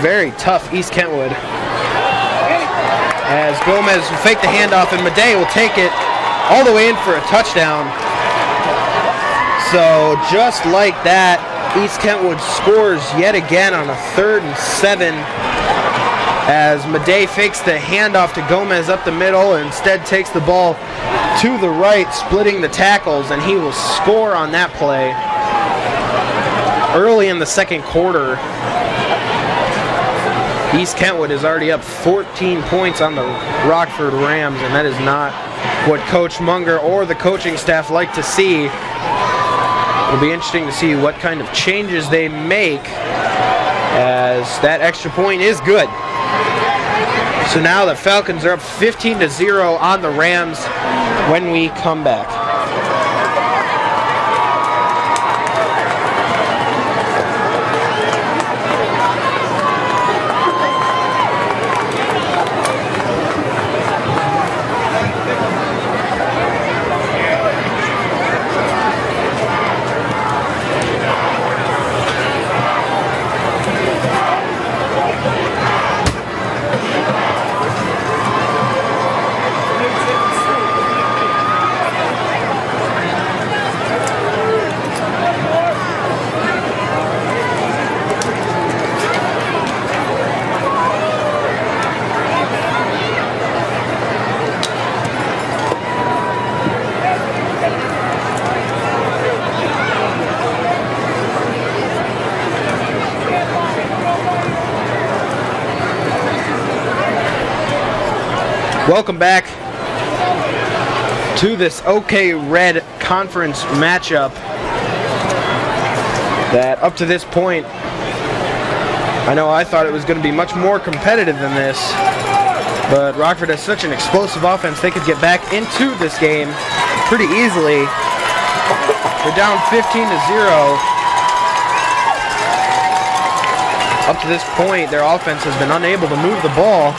Very tough East Kentwood. As Gomez will fake the handoff and Maday will take it all the way in for a touchdown. So just like that, East Kentwood scores yet again on a 3rd and 7 as Maday fakes the handoff to Gomez up the middle and instead takes the ball to the right, splitting the tackles, and he will score on that play. Early in the second quarter, East Kentwood is already up 14 points on the Rockford Rams, and that is not what Coach Munger or the coaching staff like to see. It'll be interesting to see what kind of changes they make, as that extra point is good. So now the Falcons are up 15-0 on the Rams when we come back. Welcome back to this OK Red Conference matchup that up to this point, I thought it was going to be much more competitive than this, but Rockford has such an explosive offense they could get back into this game pretty easily. They're down 15-0. Up to this point, their offense has been unable to move the ball,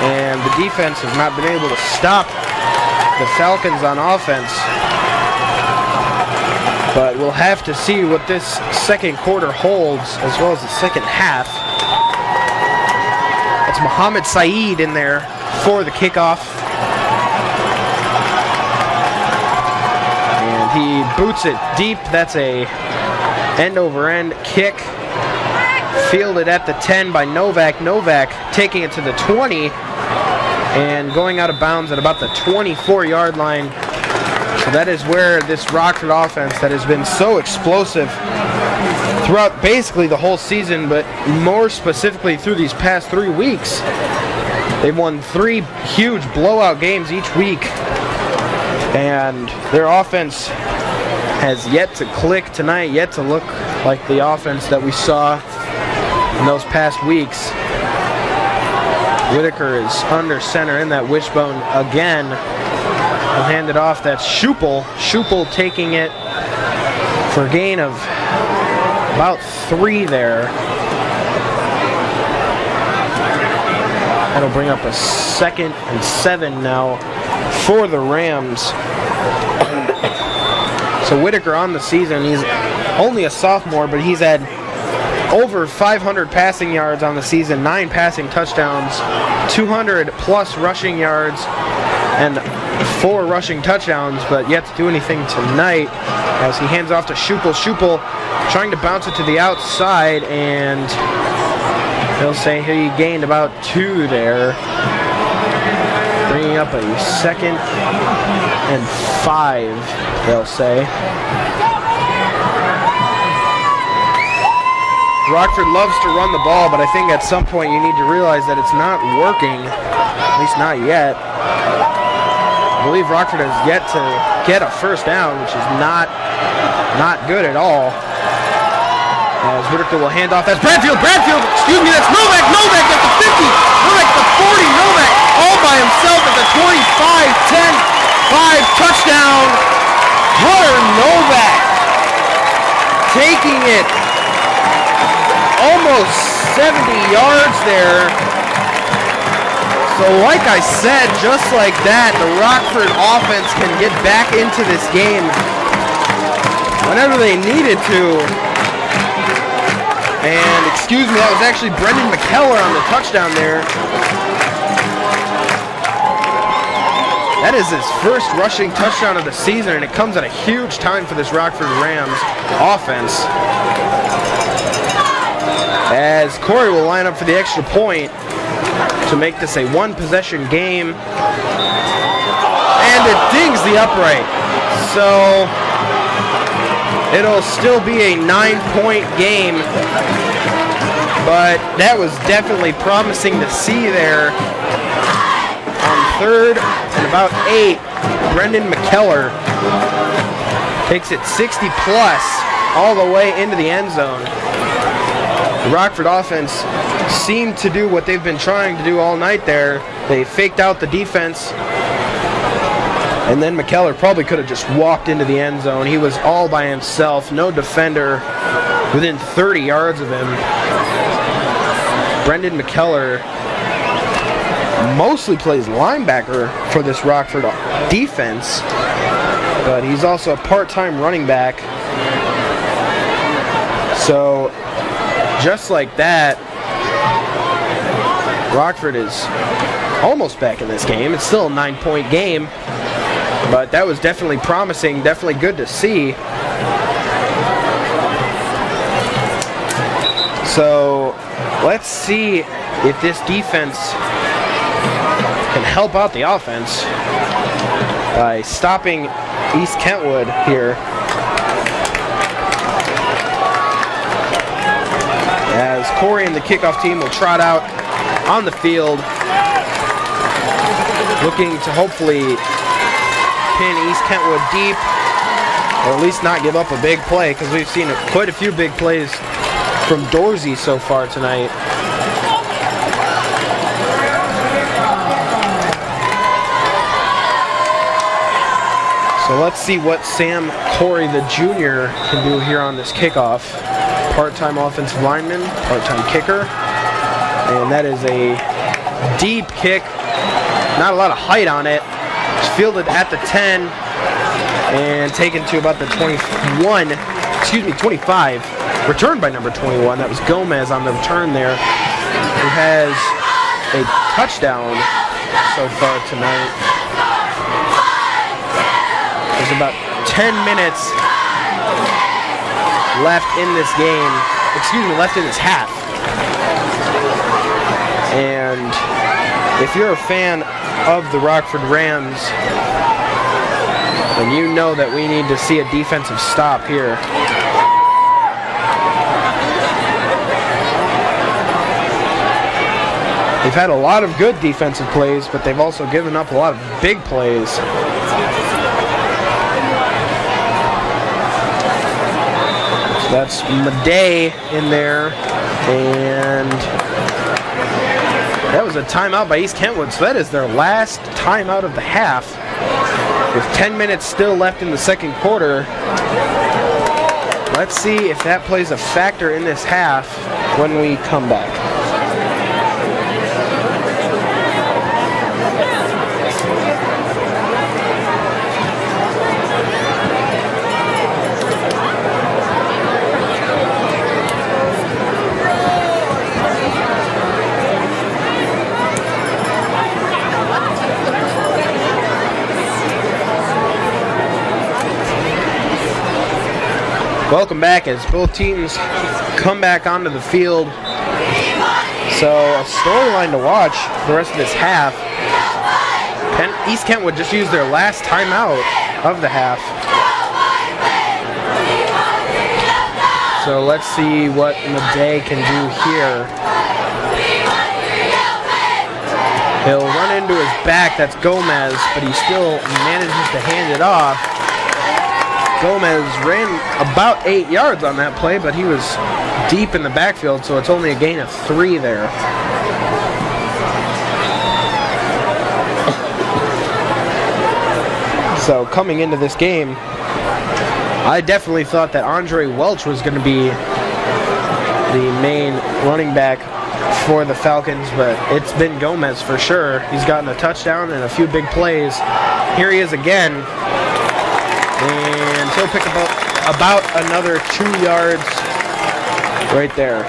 and the defense has not been able to stop the Falcons on offense. But we'll have to see what this second quarter holds, as well as the second half. It's Muhammad Saeed in there for the kickoff. And he boots it deep. That's a end-over-end kick. Fielded at the 10 by Novak. Novak taking it to the 20 and going out of bounds at about the 24-yard line. So that is where this Rockford offense that has been so explosive throughout basically the whole season, but more specifically through these past 3 weeks. They've won 3 huge blowout games each week, and their offense has yet to click tonight, yet to look like the offense that we saw in those past weeks. Whitaker is under center in that wishbone again. He'll hand it off. That's Schupel. Schupel taking it for a gain of about 3 there. That'll bring up a 2nd and 7 now for the Rams. So Whitaker on the season, he's only a sophomore, but he's had over 500 passing yards on the season, 9 passing touchdowns, 200 plus rushing yards, and 4 rushing touchdowns, but yet to do anything tonight as he hands off to Schupel. Schupel trying to bounce it to the outside, and they'll say he gained about 2 there, bringing up a 2nd and 5, they'll say. Rockford loves to run the ball, but I think at some point you need to realize that it's not working, at least not yet. I believe Rockford has yet to get a first down, which is not good at all. As Whitaker will hand off, that's Bradfield, that's Novak at the 50, Novak at the 40, Novak all by himself at the 25, 10, 5, touchdown. Hunter Novak taking it almost 70 yards there. So like I said, just like that, the Rockford offense can get back into this game whenever they needed to. And excuse me, that was actually Brendan McKellar on the touchdown there. That is his first rushing touchdown of the season, and it comes at a huge time for this Rockford Rams offense. As Corey will line up for the extra point to make this a one-possession game. And it dings the upright. So it'll still be a 9-point game, but that was definitely promising to see there. On 3rd and about 8, Brendan McKellar takes it 60 plus all the way into the end zone. The Rockford offense seemed to do what they've been trying to do all night there. They faked out the defense, and then McKellar probably could have just walked into the end zone. He was all by himself, no defender within 30 yards of him. Brendan McKellar mostly plays linebacker for this Rockford defense, but he's also a part-time running back. So just like that, Rockford is almost back in this game. It's still a 9-point game, but that was definitely promising, definitely good to see. So let's see if this defense can help out the offense by stopping East Kentwood here. As Corey and the kickoff team will trot out on the field, looking to hopefully pin East Kentwood deep, or at least not give up a big play, because we've seen quite a few big plays from Dorsey so far tonight. So let's see what Sam Corey, the junior, can do here on this kickoff. Part-time offensive lineman, part-time kicker. And that is a deep kick. Not a lot of height on it. It's fielded at the 10 and taken to about the 25. Returned by number 21. That was Gomez on the return there, who has a touchdown so far tonight. There's about 10 minutes left in this game. Left in this half. And if you're a fan of the Rockford Rams, then you know that we need to see a defensive stop here. They've had a lot of good defensive plays, but they've also given up a lot of big plays. So that's Maday in there, and that was a timeout by East Kentwood, so that is their last timeout of the half. With 10 minutes still left in the second quarter, let's see if that plays a factor in this half when we come back. Welcome back as both teams come back onto the field. So a storyline to watch the rest of this half. East Kentwood just used their last timeout of the half. So let's see what Maday can do here. He'll run into his back, that's Gomez, but he still manages to hand it off. Gomez ran about 8 yards on that play, but he was deep in the backfield, so it's only a gain of 3 there. So coming into this game, I definitely thought that Andre Welch was going to be the main running back for the Falcons, but it's been Gomez for sure. He's gotten a touchdown and a few big plays. Here he is again. And he'll pick about another 2 yards right there.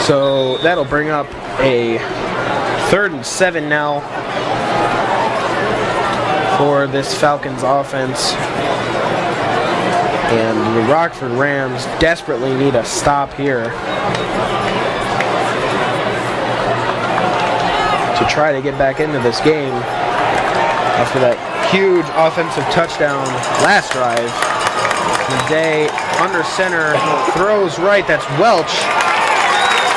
So that'll bring up a 3rd and 7 now for this Falcons offense. And the Rockford Rams desperately need a stop here to try to get back into this game after that huge offensive touchdown last drive. Maday under center, throws right, that's Welch.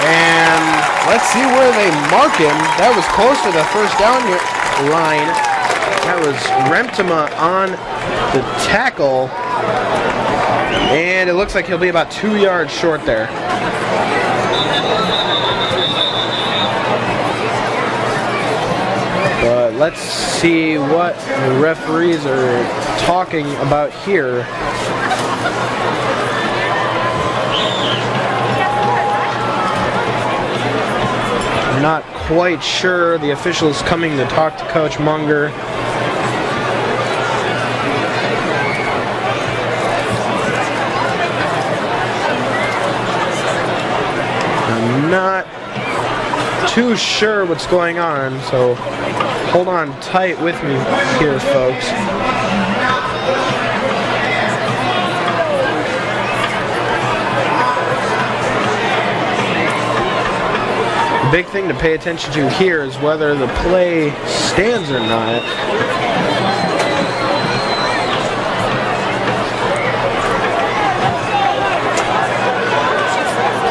And let's see where they mark him. That was close to the first down line. That was Remtima on the tackle. And it looks like he'll be about 2 yards short there. But let's see what the referees are talking about here. I'm not quite sure. The officials coming to talk to Coach Munger. Not too sure what's going on, so hold on tight with me here, folks. The big thing to pay attention to here is whether the play stands or not.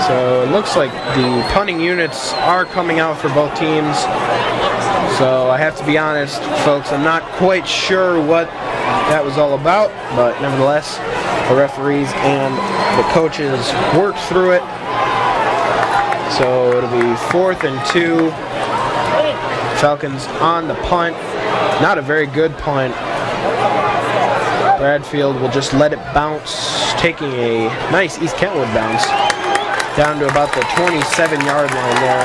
So it looks like the punting units are coming out for both teams. So I have to be honest, folks, I'm not quite sure what that was all about, but nevertheless, the referees and the coaches worked through it. So it'll be 4th and 2. Falcons on the punt. Not a very good punt. Bradfield will just let it bounce, taking a nice East Kentwood bounce down to about the 27-yard line there.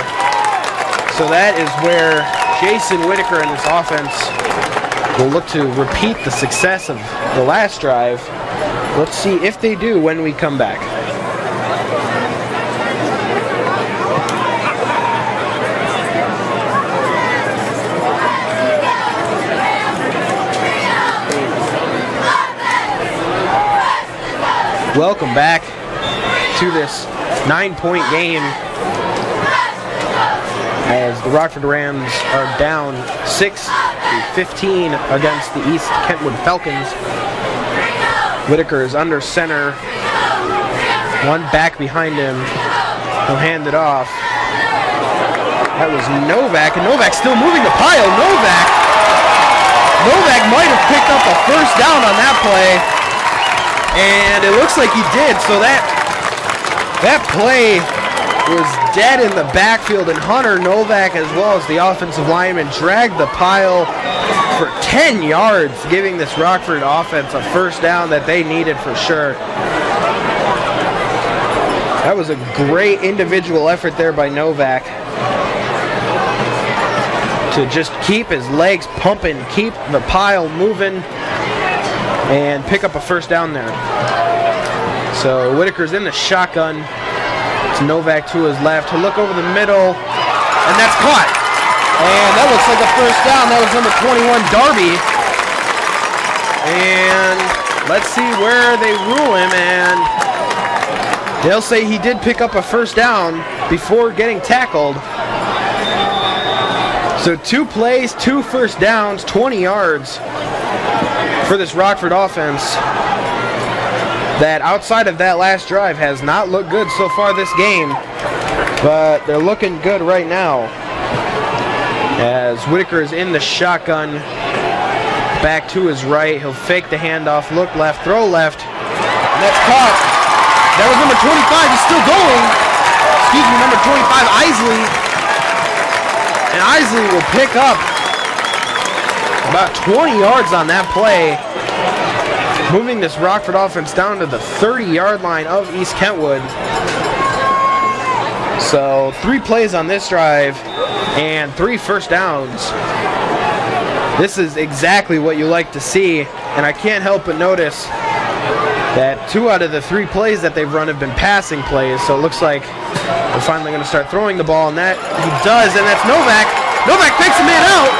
So that is where Jason Whitaker and his offense will look to repeat the success of the last drive. Let's see if they do when we come back. Welcome back to this 9-point game as the Rockford Rams are down 6-15 against the East Kentwood Falcons. Whitaker is under center, one back behind him. He'll hand it off. That was Novak, and Novak still moving the pile. Novak might have picked up a first down on that play, and it looks like he did. So that play was dead in the backfield, and Hunter Novak, as well as the offensive lineman, dragged the pile for 10 yards, giving this Rockford offense a first down that they needed for sure. That was a great individual effort there by Novak to just keep his legs pumping, keep the pile moving, and pick up a first down there. So Whitaker's in the shotgun. It's Novak to his left. He'll look over the middle, and that's caught. And that looks like a first down. That was number 21, Darby. And let's see where they rule him, and they'll say he did pick up a first down before getting tackled. So 2 plays, 2 first downs, 20 yards for this Rockford offense that outside of that last drive has not looked good so far this game, but they're looking good right now as Whitaker is in the shotgun, back to his right. He'll fake the handoff, look left, throw left, and that's caught. That was number 25. He's still going. Excuse me, number 25, Isley. And Isley will pick up about 20 yards on that play, moving this Rockford offense down to the 30-yard line of East Kentwood. So 3 plays on this drive and 3 first downs This is exactly what you like to see, and I can't help but notice that 2 out of the 3 plays that they've run have been passing plays, so it looks like they're finally going to start throwing the ball, and that he does, and that's Novak. Novak picks a man out,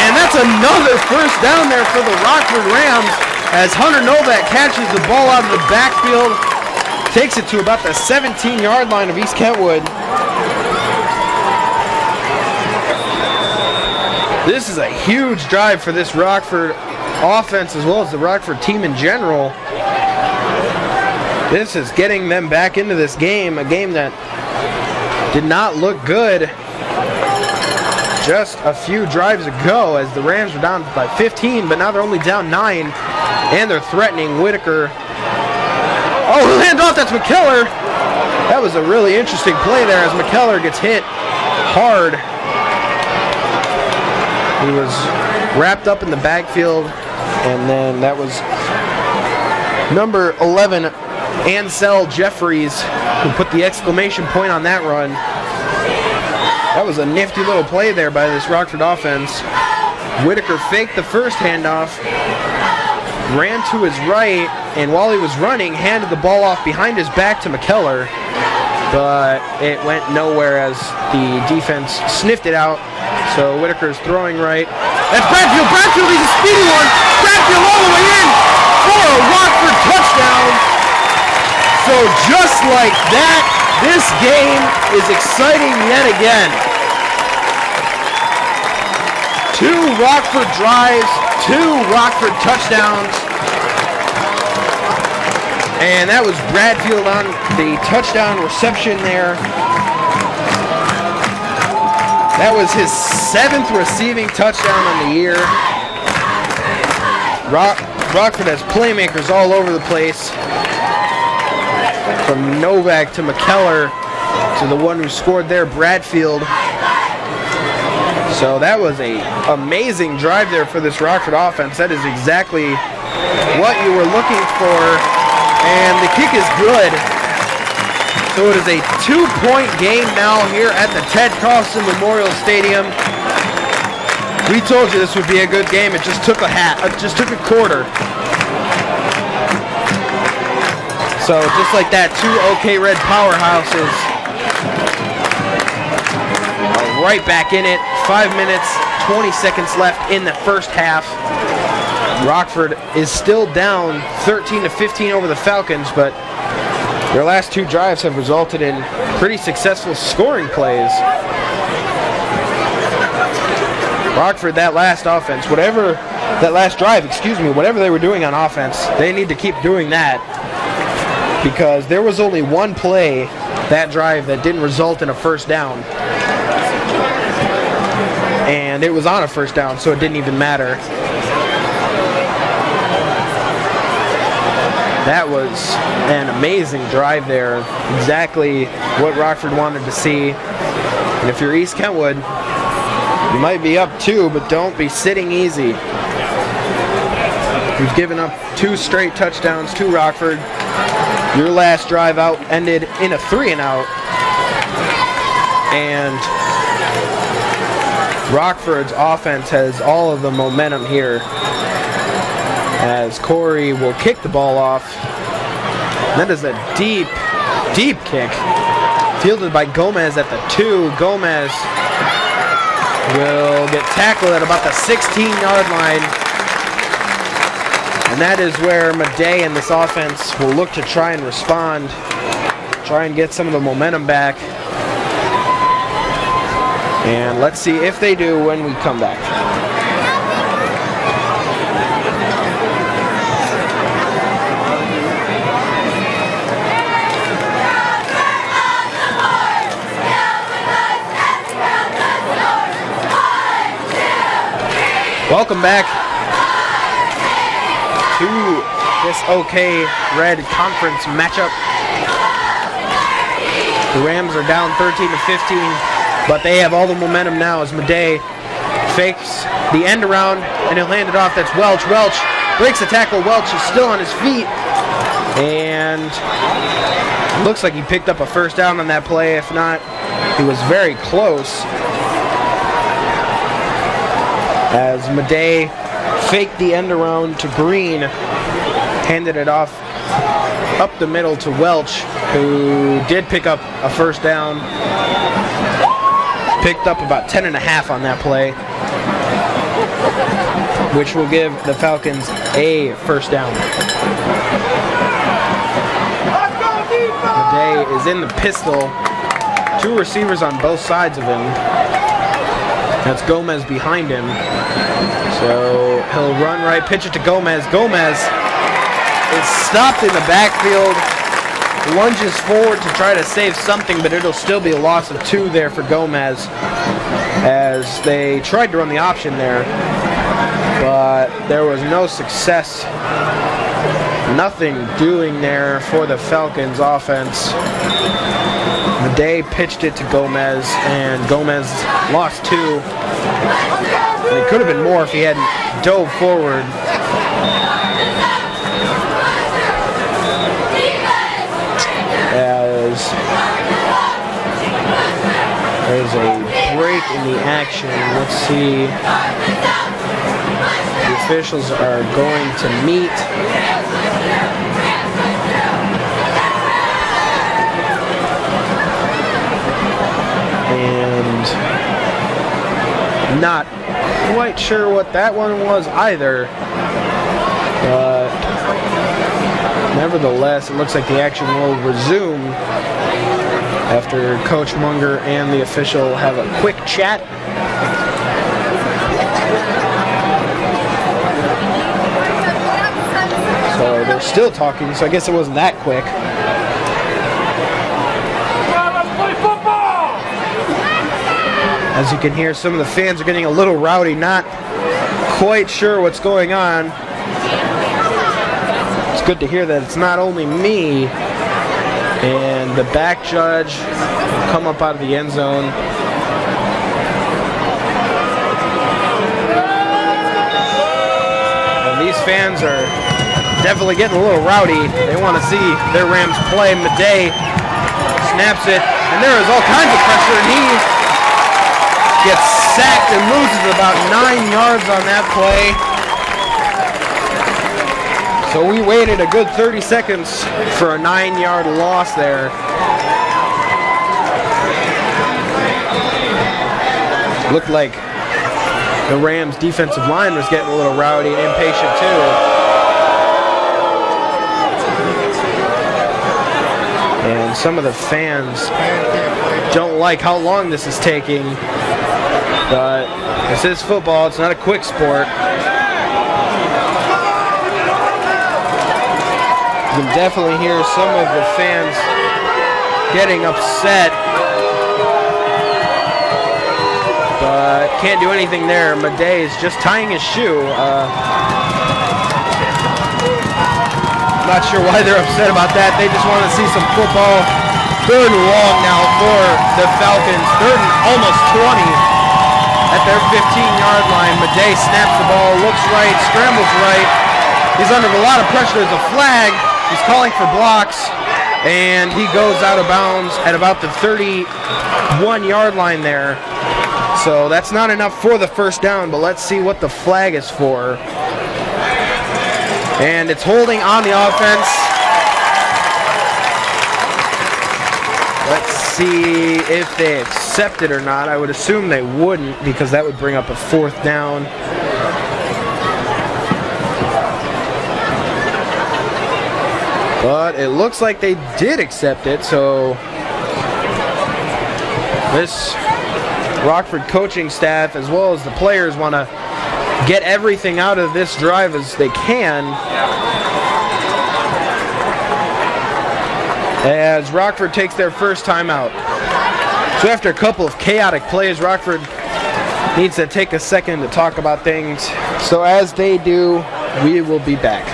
and that's another first down there for the Rockford Rams as Hunter Novak catches the ball out of the backfield, takes it to about the 17-yard line of East Kentwood. This is a huge drive for this Rockford offense as well as the Rockford team in general. This is getting them back into this game, a game that did not look good just a few drives ago as the Rams were down by 15, but now they're only down 9, and they're threatening Whitaker. Oh, handoff, that's McKellar. That was a really interesting play there as McKellar gets hit hard. He was wrapped up in the backfield, and then that was number 11, Ansel Jeffries, who put the exclamation point on that run. That was a nifty little play there by this Rockford offense. Whitaker faked the first handoff, ran to his right, and while he was running, handed the ball off behind his back to McKellar, but it went nowhere as the defense sniffed it out. So Whitaker's throwing right. That's Bradfield. Bradfield, he's a speedy one. Bradfield all the way in for a Rockford touchdown. So just like that, this game is exciting yet again. 2 Rockford drives, 2 Rockford touchdowns. And that was Bradfield on the touchdown reception there. That was his 7th receiving touchdown on the year. Rockford has playmakers all over the place. From Novak to McKellar to the one who scored there, Bradfield. So that was an amazing drive there for this Rockford offense. That is exactly what you were looking for. And the kick is good. So it is a 2-point game now here at the Ted Carlson Memorial Stadium. We told you this would be a good game. It just took a quarter. So just like that, 2 OK Red powerhouses are right back in it. 5 minutes, 20 seconds left in the first half. Rockford is still down 13-15 over the Falcons, but their last 2 drives have resulted in pretty successful scoring plays. Rockford, that last drive, whatever they were doing on offense, they need to keep doing that, because there was only one play that drive that didn't result in a first down. And it was on a first down, so it didn't even matter. That was an amazing drive there. Exactly what Rockford wanted to see. And if you're East Kentwood, you might be up 2, but don't be sitting easy. We've given up 2 straight touchdowns to Rockford. Your last drive out ended in a 3-and-out. And Rockford's offense has all of the momentum here, as Corey will kick the ball off. That is a deep, deep kick. Fielded by Gomez at the 2. Gomez will get tackled at about the 16-yard line. And that is where Maday and this offense will look to try and respond, try and get some of the momentum back. And let's see if they do when we come back. Welcome back to this OK Red Conference matchup. The Rams are down 13-15, but they have all the momentum now as Maday fakes the end around, and he'll hand it off. That's Welch. Welch breaks the tackle. Welch is still on his feet, and looks like he picked up a first down on that play. If not, he was very close. as Maday faked the end around to Green, handed it off up the middle to Welch, who did pick up a first down. Picked up about 10.5 on that play, which will give the Falcons a first down. Maday is in the pistol. 2 receivers on both sides of him. That's Gomez behind him. So he'll run right, pitch it to Gomez. Gomez is stopped in the backfield, lunges forward to try to save something, but it'll still be a loss of 2 there for Gomez as they tried to run the option there, but there was no success. Nothing doing there for the Falcons offense. Maday pitched it to Gomez, and Gomez lost 2. And it could have been more if he hadn't dove forward. As there's a break in the action. Let's see. The officials are going to meet. And not quite sure what that one was either. But nevertheless, it looks like the action will resume after Coach Munger and the official have a quick chat. So they're still talking, so I guess it wasn't that quick. As you can hear, some of the fans are getting a little rowdy, not quite sure what's going on. It's good to hear that it's not only me. And the back judge will come up out of the end zone. And these fans are definitely getting a little rowdy. They want to see their Rams play. Maday snaps it, and there is all kinds of pressure, and he gets sacked and loses about 9 yards on that play. So we waited a good 30 seconds for a 9-yard loss there. Looked like the Rams' defensive line was getting a little rowdy and impatient too. And some of the fans don't like how long this is taking. But this is football, it's not a quick sport. You can definitely hear some of the fans getting upset. But can't do anything there. Maday is just tying his shoe. Not sure why they're upset about that. They just want to see some football. 3rd and long now for the Falcons. 3rd and almost 20. At their 15-yard line, Maday snaps the ball, looks right, scrambles right. He's under a lot of pressure. There's a flag. He's calling for blocks, and he goes out of bounds at about the 31-yard line there. So that's not enough for the first down, but let's see what the flag is for. And it's holding on the offense. Let's see if they accept it or not. I would assume they wouldn't, because that would bring up a 4th down. But it looks like they did accept it, so this Rockford coaching staff as well as the players want to get everything out of this drive as they can. As Rockford takes their first timeout. So after a couple of chaotic plays, Rockford needs to take a second to talk about things. So as they do, we will be back.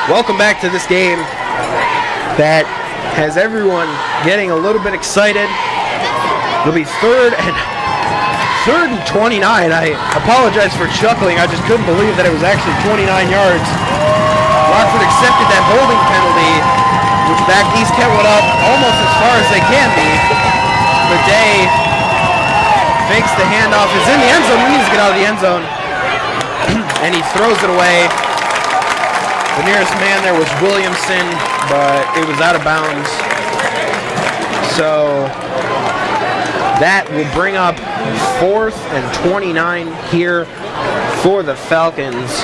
welcome back to this game that has everyone getting a little bit excited. It'll be third and 29. I apologize for chuckling. I just couldn't believe that it was actually 29 yards. Rockford accepted that holding penalty, which backed East Kentwood up almost as far as they can be. Maday fakes the handoff, is in the end zone. He needs to get out of the end zone. And he throws it away. The nearest man there was Williamson, but it was out of bounds. So that will bring up 4th and 29 here for the Falcons.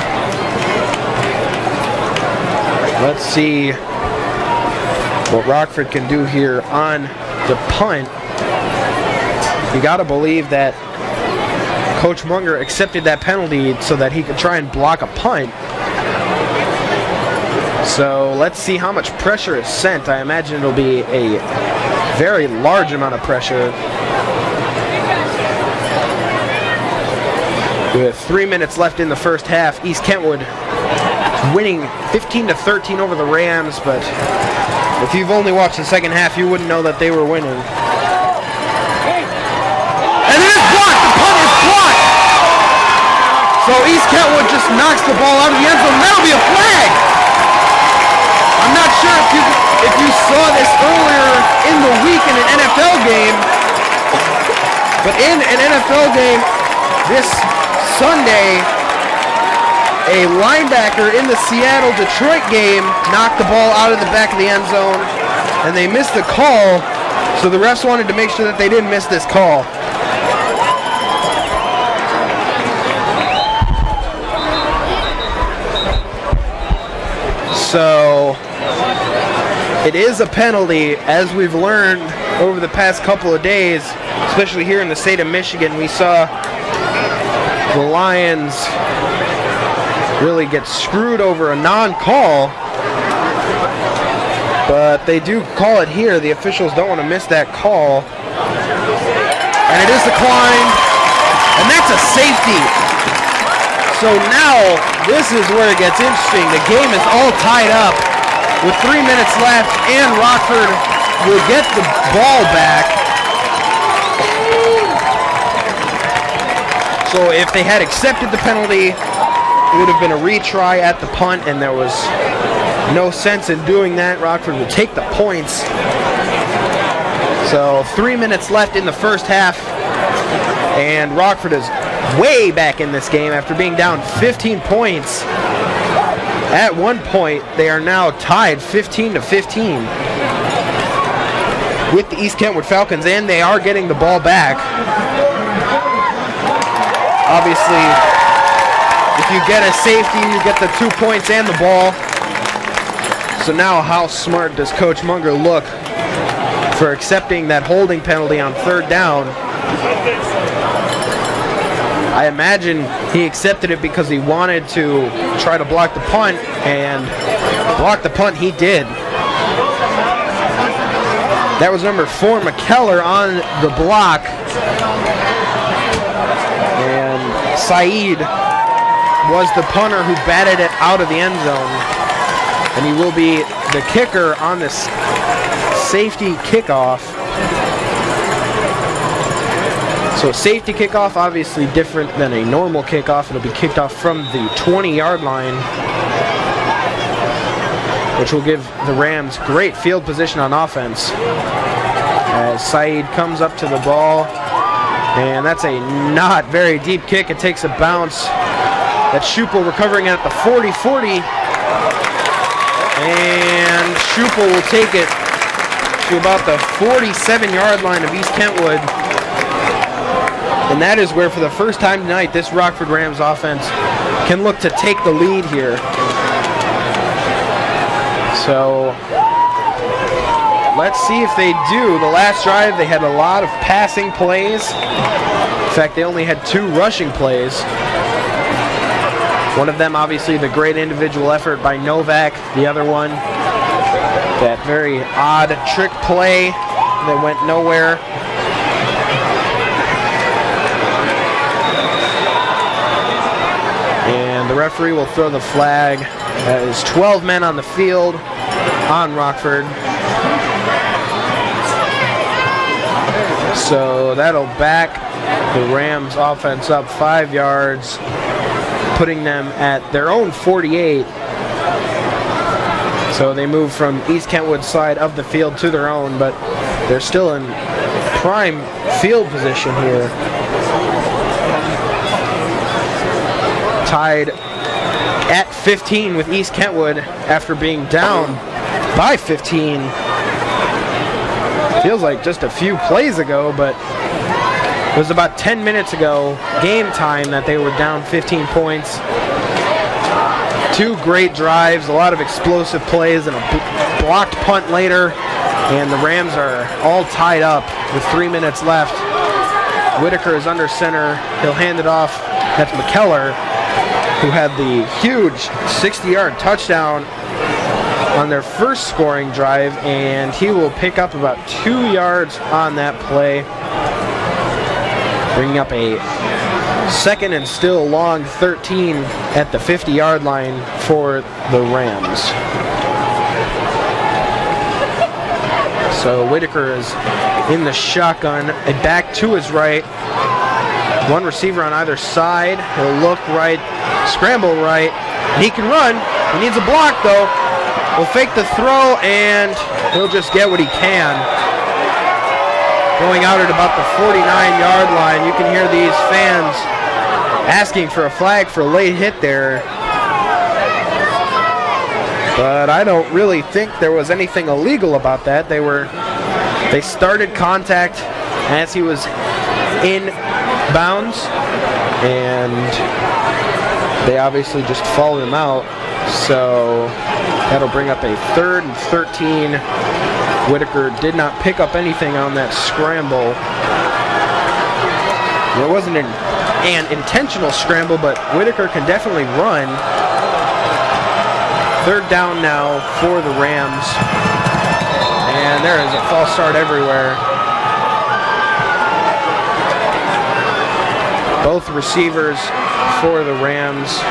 Let's see what Rockford can do here on the punt. You got to believe that Coach Munger accepted that penalty so that he could try and block a punt. So let's see how much pressure is sent. I imagine it'll be a very large amount of pressure. With 3 minutes left in the first half, East Kentwood winning 15-13 over the Rams, but if you've only watched the second half, you wouldn't know that they were winning. And it is blocked! The punt is blocked! So East Kentwood just knocks the ball out of the end zone. That'll be a flag! I'm not sure if you saw this earlier in the week in an NFL game, but in an NFL game this Sunday, a linebacker in the Seattle-Detroit game knocked the ball out of the back of the end zone, and they missed the call, so the refs wanted to make sure that they didn't miss this call. So it is a penalty, as we've learned over the past couple of days, especially here in the state of Michigan. We saw the Lions really get screwed over a non-call, but they do call it here. The officials don't want to miss that call. And it is declined, and that's a safety. So now this is where it gets interesting. The game is all tied up with 3 minutes left, and Rockford will get the ball back. So if they had accepted the penalty, it would have been a retry at the punt, and there was no sense in doing that. Rockford would take the points. So 3 minutes left in the first half, and Rockford is way back in this game after being down 15 points. At one point, they are now tied 15-15 with the East Kentwood Falcons, and they are getting the ball back. Obviously, if you get a safety, you get the 2 points and the ball. So now how smart does Coach Munger look for accepting that holding penalty on third down? I imagine he accepted it because he wanted to try to block the punt, and block the punt he did. That was number 4, McKellar, on the block. And Saeed was the punter who batted it out of the end zone. And he will be the kicker on this safety kickoff. So safety kickoff, obviously different than a normal kickoff. It'll be kicked off from the 20-yard line, which will give the Rams great field position on offense. As Saeed comes up to the ball, and that's a not very deep kick. It takes a bounce. That's Schupel recovering at the 40-40. And Schupel will take it to about the 47-yard line of East Kentwood. And that is where, for the first time tonight, this Rockford Rams offense can look to take the lead here. So let's see if they do. The last drive, they had a lot of passing plays. In fact, they only had 2 rushing plays. One of them, obviously, the great individual effort by Novak. The other one, that very odd trick play that went nowhere. The referee will throw the flag. That is 12 men on the field on Rockford. So that'll back the Rams offense up 5 yards, putting them at their own 48. So they move from East Kentwood's side of the field to their own, but they're still in prime field position here. Tied at 15 with East Kentwood after being down by 15. Feels like just a few plays ago, but it was about 10 minutes ago, game time, that they were down 15 points. 2 great drives, a lot of explosive plays, and a blocked punt later, and the Rams are all tied up with 3 minutes left. Whitaker is under center. He'll hand it off. That's McKellar, who had the huge 60-yard touchdown on their first scoring drive, and he will pick up about 2 yards on that play, bringing up a second and still long 13 at the 50-yard line for the Rams. So Whitaker is in the shotgun, a back to his right, 1 receiver on either side. He'll look right, scramble right, and he can run. He needs a block though. He'll fake the throw, and he'll just get what he can. Going out at about the 49-yard line, you can hear these fans asking for a flag for a late hit there. But I don't really think there was anything illegal about that. They started contact as he was in bounds, and they obviously just followed him out. So that'll bring up a 3rd and 13. Whitaker did not pick up anything on that scramble. There wasn't an intentional scramble, but Whitaker can definitely run. 3rd down now for the Rams. And there is a false start everywhere. Both receivers for the Rams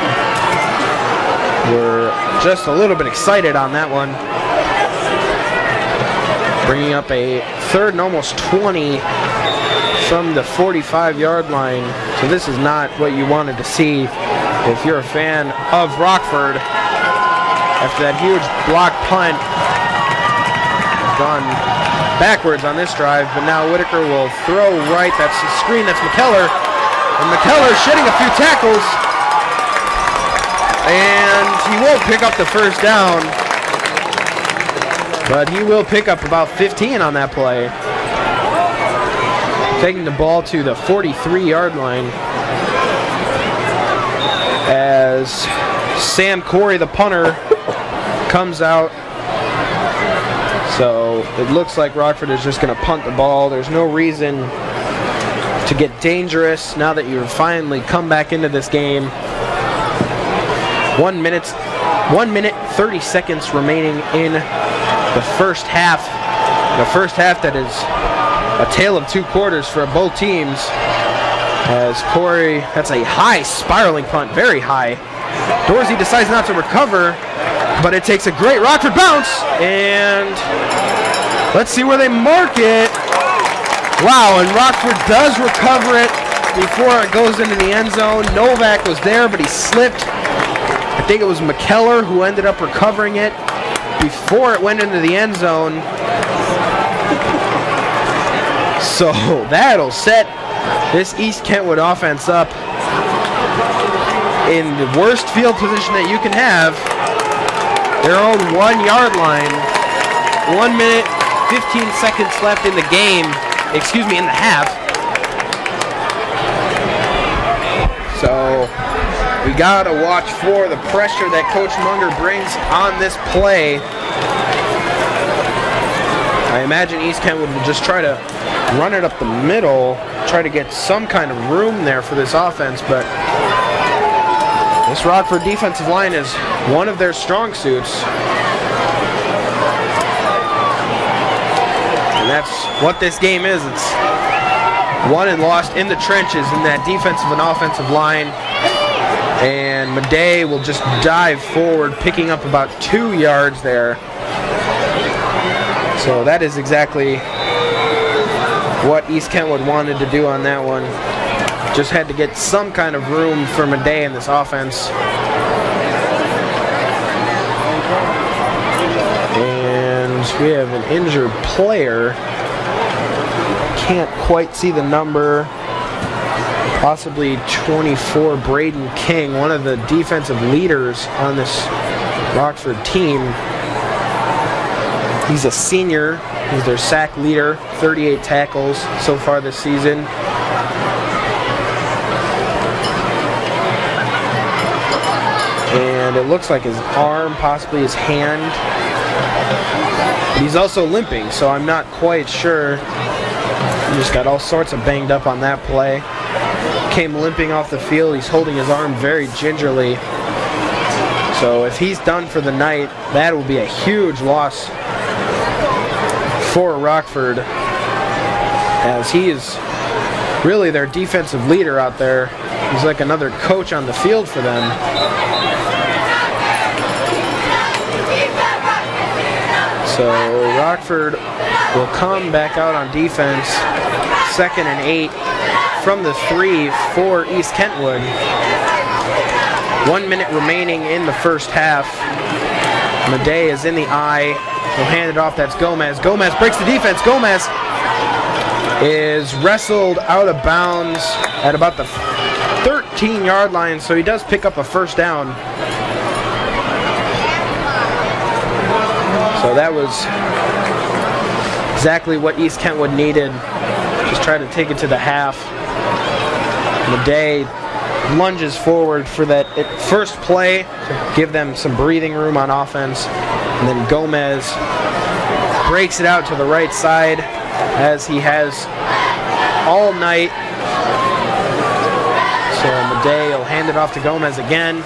were just a little bit excited on that one. Bringing up a 3rd and almost 20 from the 45-yard line. So this is not what you wanted to see if you're a fan of Rockford. After that huge block punt, gone backwards on this drive, but now Whitaker will throw right. That's the screen. That's McKellar. And McKellar shedding a few tackles. And he won't pick up the 1st down, but he will pick up about 15 on that play. Taking the ball to the 43-yard line as Sam Corey, the punter, comes out. So it looks like Rockford is just going to punt the ball. There's no reason to get dangerous now that you've finally come back into this game. 1 minute 30 seconds remaining in the first half. The first half that is a tale of 2 quarters for both teams. As Corey, that's a high spiraling punt, very high. Dorsey decides not to recover, but it takes a great Rockford bounce, and let's see where they mark it. Wow, and Rockford does recover it before it goes into the end zone. Novak was there, but he slipped. I think it was McKellar who ended up recovering it before it went into the end zone. So that'll set this East Kentwood offense up in the worst field position that you can have. Their own 1-yard line. 1 minute, 15 seconds left in the game. Excuse me, in the half. So we gotta watch for the pressure that Coach Munger brings on this play. I imagine East Kentwood will just try to run it up the middle, try to get some kind of room there for this offense, but this Rockford defensive line is one of their strong suits. And that's what this game is. It's won and lost in the trenches in that defensive and offensive line. And Maday will just dive forward, picking up about 2 yards there. So that is exactly what East Kentwood wanted to do on that one. Just had to get some kind of room for Maday in this offense. And we have an injured player. Can't quite see the number. Possibly 24, Braden King, one of the defensive leaders on this Rockford team. He's a senior. He's their sack leader, 38 tackles so far this season. And it looks like his arm, possibly his hand. He's also limping, so I'm not quite sure. He just got all sorts of banged up on that play. Came limping off the field. He's holding his arm very gingerly. So if he's done for the night, that will be a huge loss for Rockford, as he is really their defensive leader out there. He's like another coach on the field for them. So Rockford will come back out on defense. 2nd and 8 from the 3 for East Kentwood. 1 minute remaining in the first half. Maday is in the eye. He'll hand it off. That's Gomez. Gomez breaks the defense. Gomez is wrestled out of bounds at about the 13-yard line, so he does pick up a first down. So that was exactly what East Kentwood needed. Just try to take it to the half. Maday lunges forward for that first play to give them some breathing room on offense. And then Gomez breaks it out to the right side, as he has all night. So Maday will hand it off to Gomez again.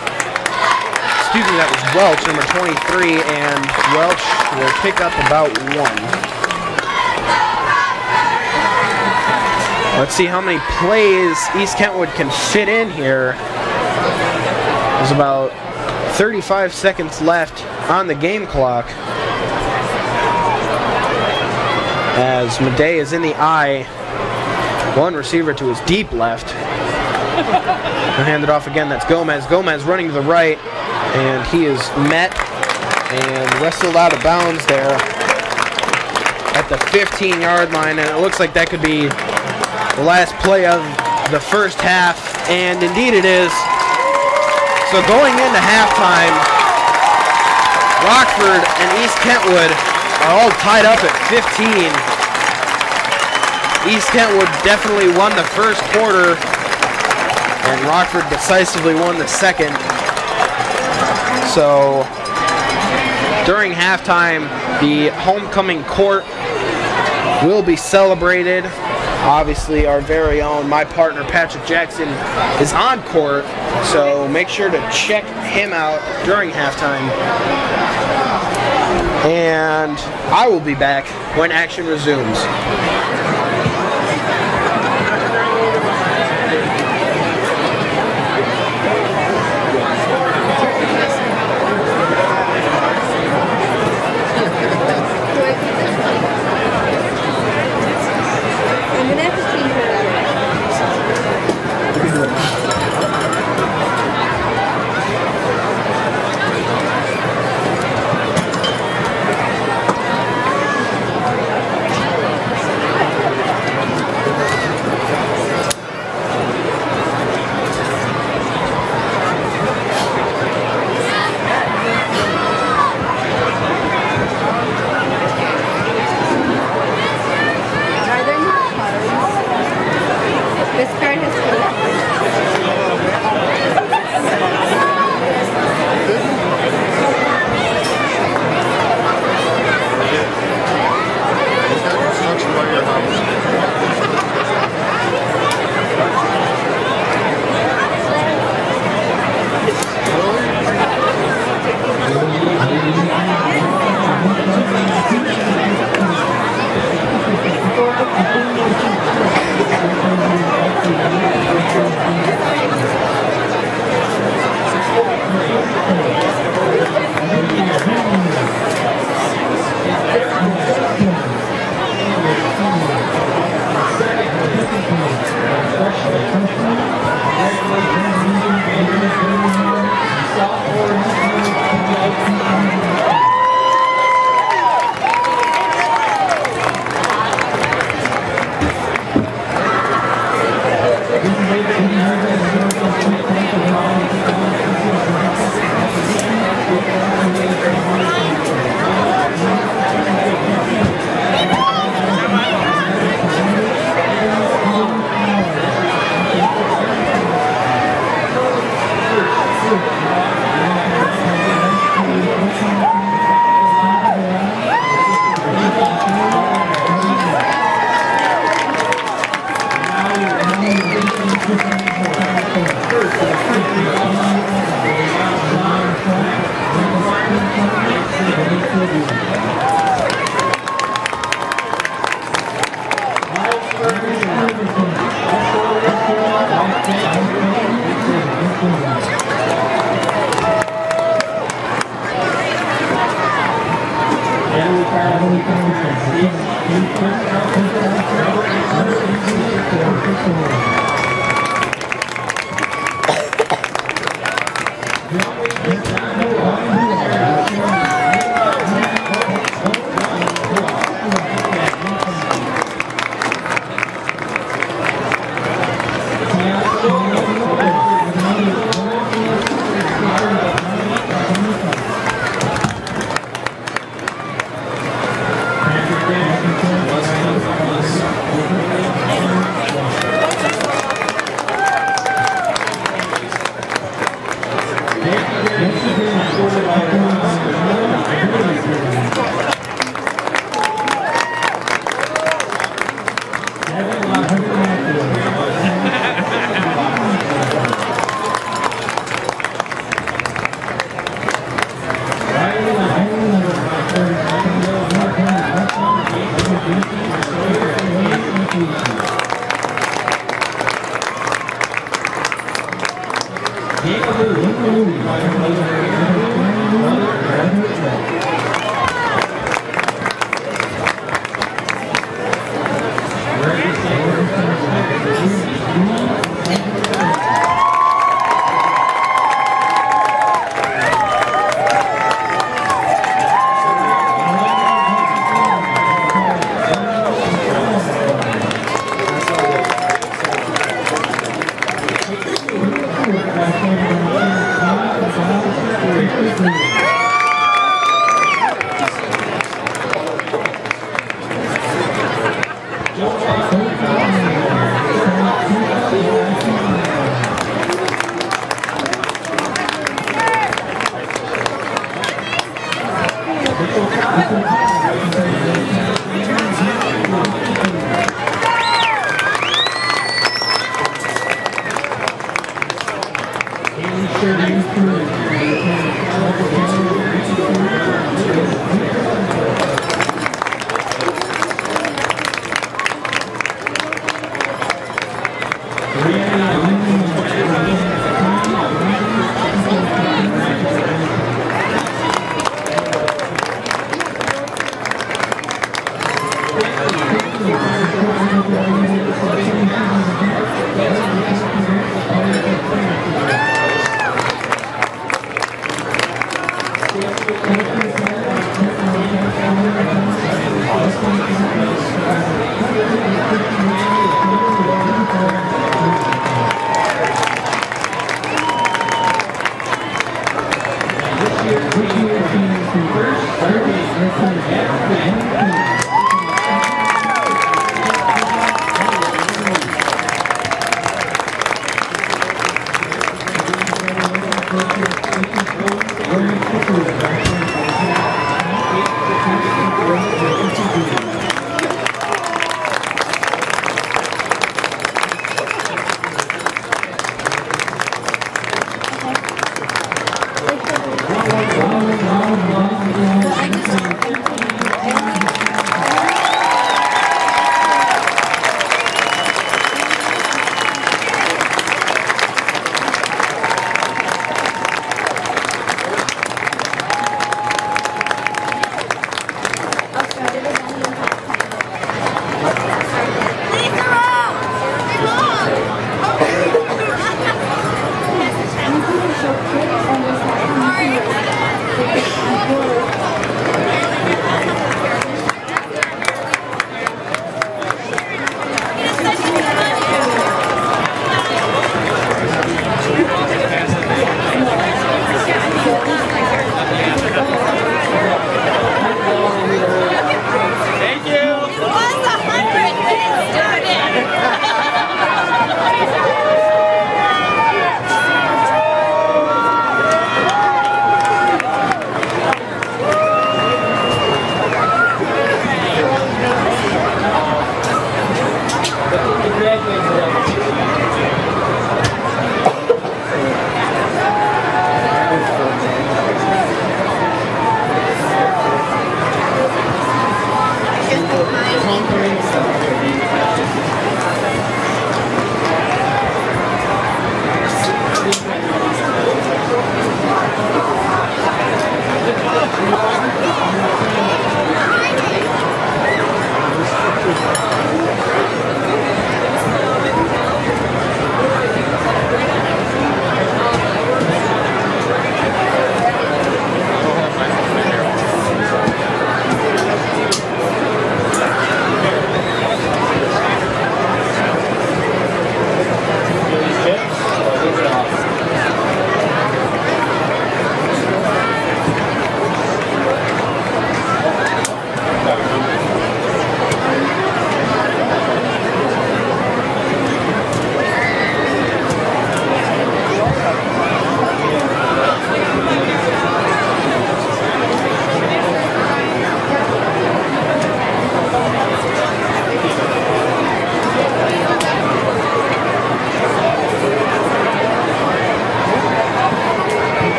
Excuse me, that was Welch, number 23, and Welch will pick up about 1. Let's see how many plays East Kentwood can fit in here. There's about 35 seconds left on the game clock, as Maday is in the eye. One receiver to his deep left. He'll hand it off again. That's Gomez. Gomez running to the right, and he is met and wrestled out of bounds there at the 15-yard line, and it looks like that could be the last play of the first half, and indeed it is. So going into halftime, Rockford and East Kentwood are all tied up at 15. East Kentwood definitely won the first quarter, and Rockford decisively won the second. So during halftime, the homecoming court will be celebrated. Obviously, our very own, my partner Patrick Jackson, is on court, so make sure to check him out during halftime. And I will be back when action resumes.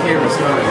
camera's not.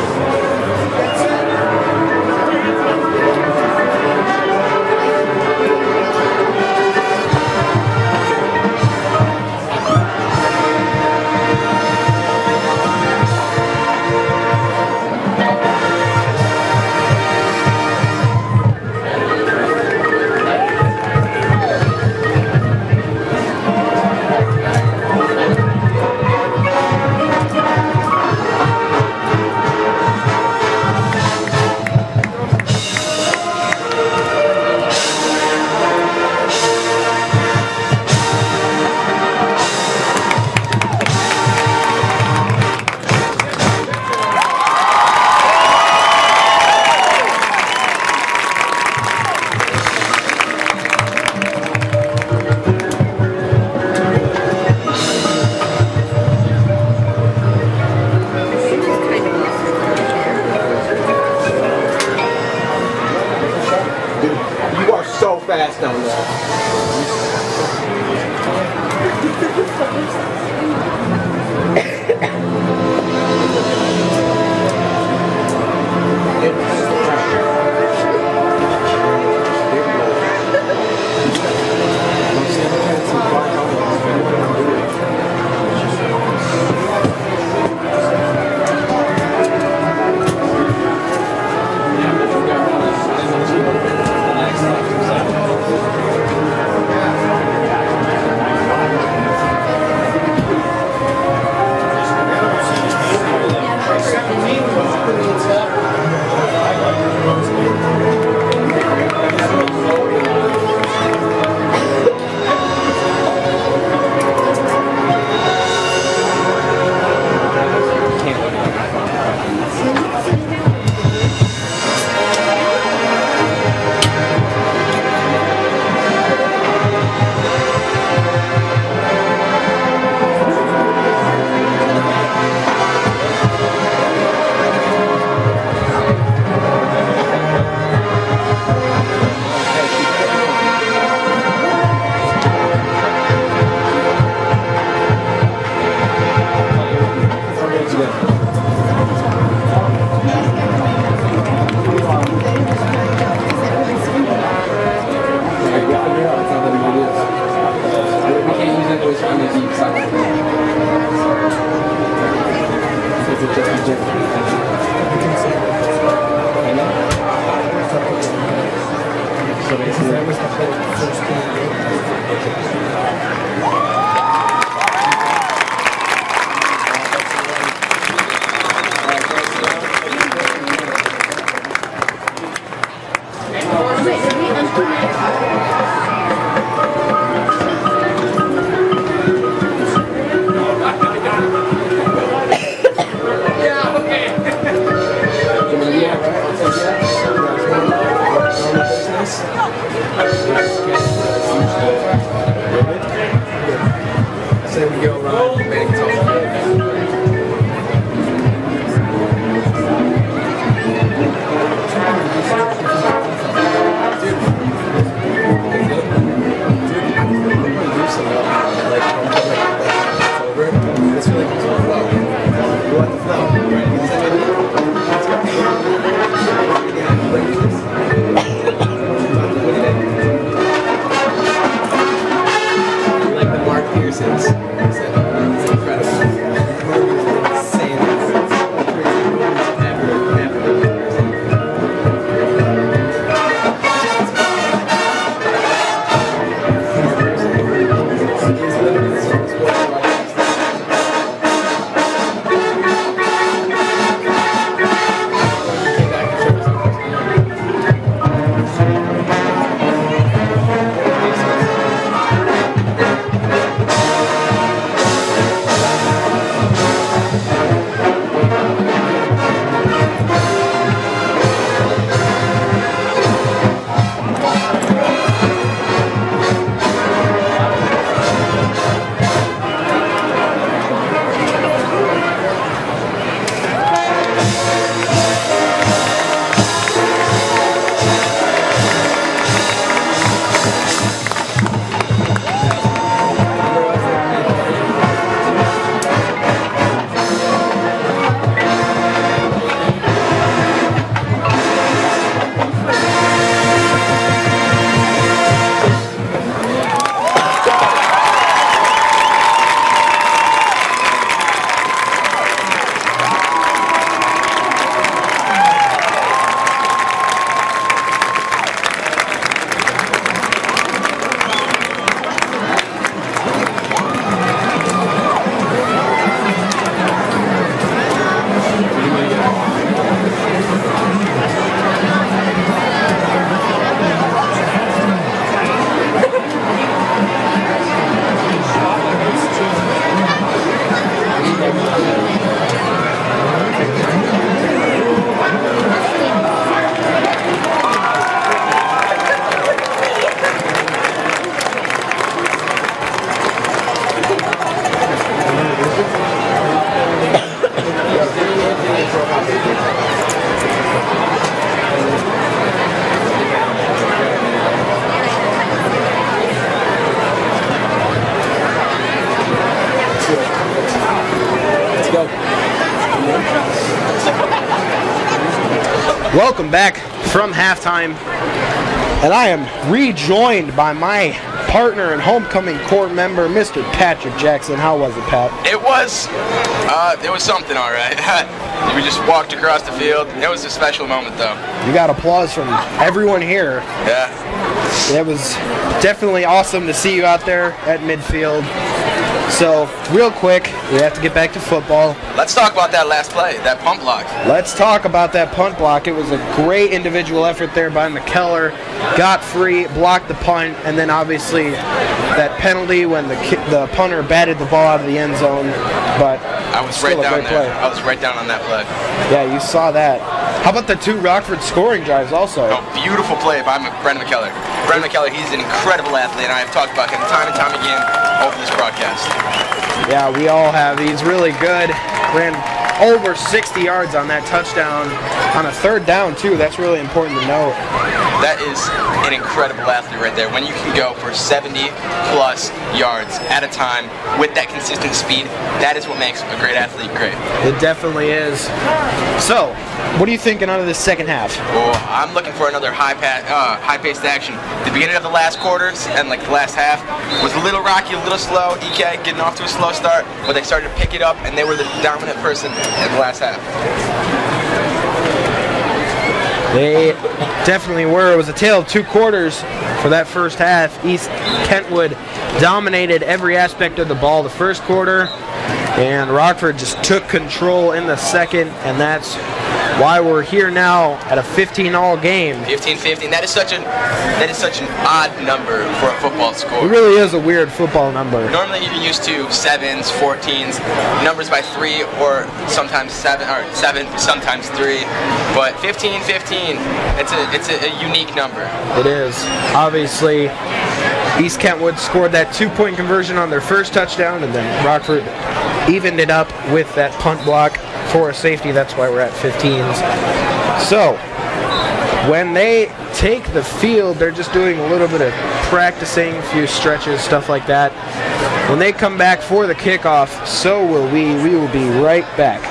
So fast down Yeah, right. Let's go. Welcome back from halftime, and I am rejoined by my partner and homecoming corps member, Mr. Patrick Jackson. How was it, Pat? It was something, all right. We just walked across the field. It was a special moment, though. You got applause from everyone here. Yeah. It was definitely awesome to see you out there at midfield. So, real quick, we have to get back to football. Let's talk about that last play, that punt block. Let's talk about that punt block. It was a great individual effort there by McKellar. Got free, blocked the punt, and then obviously that penalty when the punter batted the ball out of the end zone. But I was right down there. Play. I was right down on that play. Yeah, you saw that. How about the two Rockford scoring drives also? Oh, beautiful play by Brendan McKellar. Brendan McKellar, he's an incredible athlete, and I have talked about him time and time again over this broadcast. Yeah, we all have. He's really good. Ran over 60 yards on that touchdown on a third down, too. That's really important to note. That is an incredible athlete right there. When you can go for 70-plus yards at a time with that consistent speed, that is what makes a great athlete great. It definitely is. So, what are you thinking out of this second half? Well, I'm looking for another high-paced action. The beginning of the last quarters and like the last half was a little rocky, a little slow. EK getting off to a slow start, but they started to pick it up, and they were the dominant person in the last half. They definitely were. It was a tale of two quarters for that first half. East Kentwood dominated every aspect of the ball the first quarter, and Rockford just took control in the second, and that's why we're here now at a 15-all game. 15-15. That is such an odd number for a football score. It really is a weird football number. Normally you're used to 7s, 14s, numbers by 3, or sometimes 7, sometimes 3. But 15-15, it's a unique number. It is. Obviously, East Kentwood scored that 2-point conversion on their first touchdown, and then Rockford evened it up with that punt block for a safety. That's why we're at 15s. So, when they take the field, they're just doing a little bit of practicing, a few stretches, stuff like that. When they come back for the kickoff, so will we. We will be right back.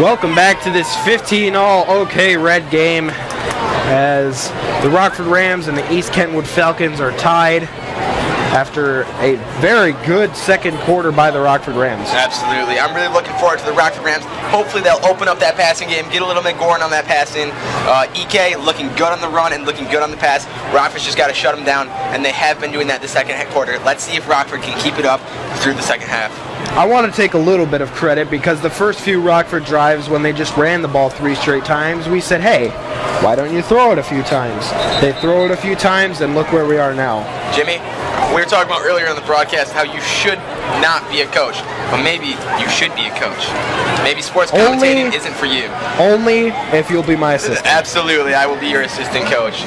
Welcome back to this 15-all OK Red game as the Rockford Rams and the East Kentwood Falcons are tied after a very good second quarter by the Rockford Rams. Absolutely. I'm really looking forward to the Rockford Rams. Hopefully they'll open up that passing game, get a little bit going on that passing. EK looking good on the run and looking good on the pass. Rockford's just got to shut them down, and they have been doing that the second quarter. Let's see if Rockford can keep it up through the second half. I want to take a little bit of credit because the first few Rockford drives, when they just ran the ball 3 straight times, we said, hey, why don't you throw it a few times? They throw it a few times, and look where we are now. Jimmy, We were talking about earlier in the broadcast how you should not be a coach, but maybe you should be a coach. Maybe sports commentating isn't for you. Only if you'll be my assistant. Absolutely, I will be your assistant coach.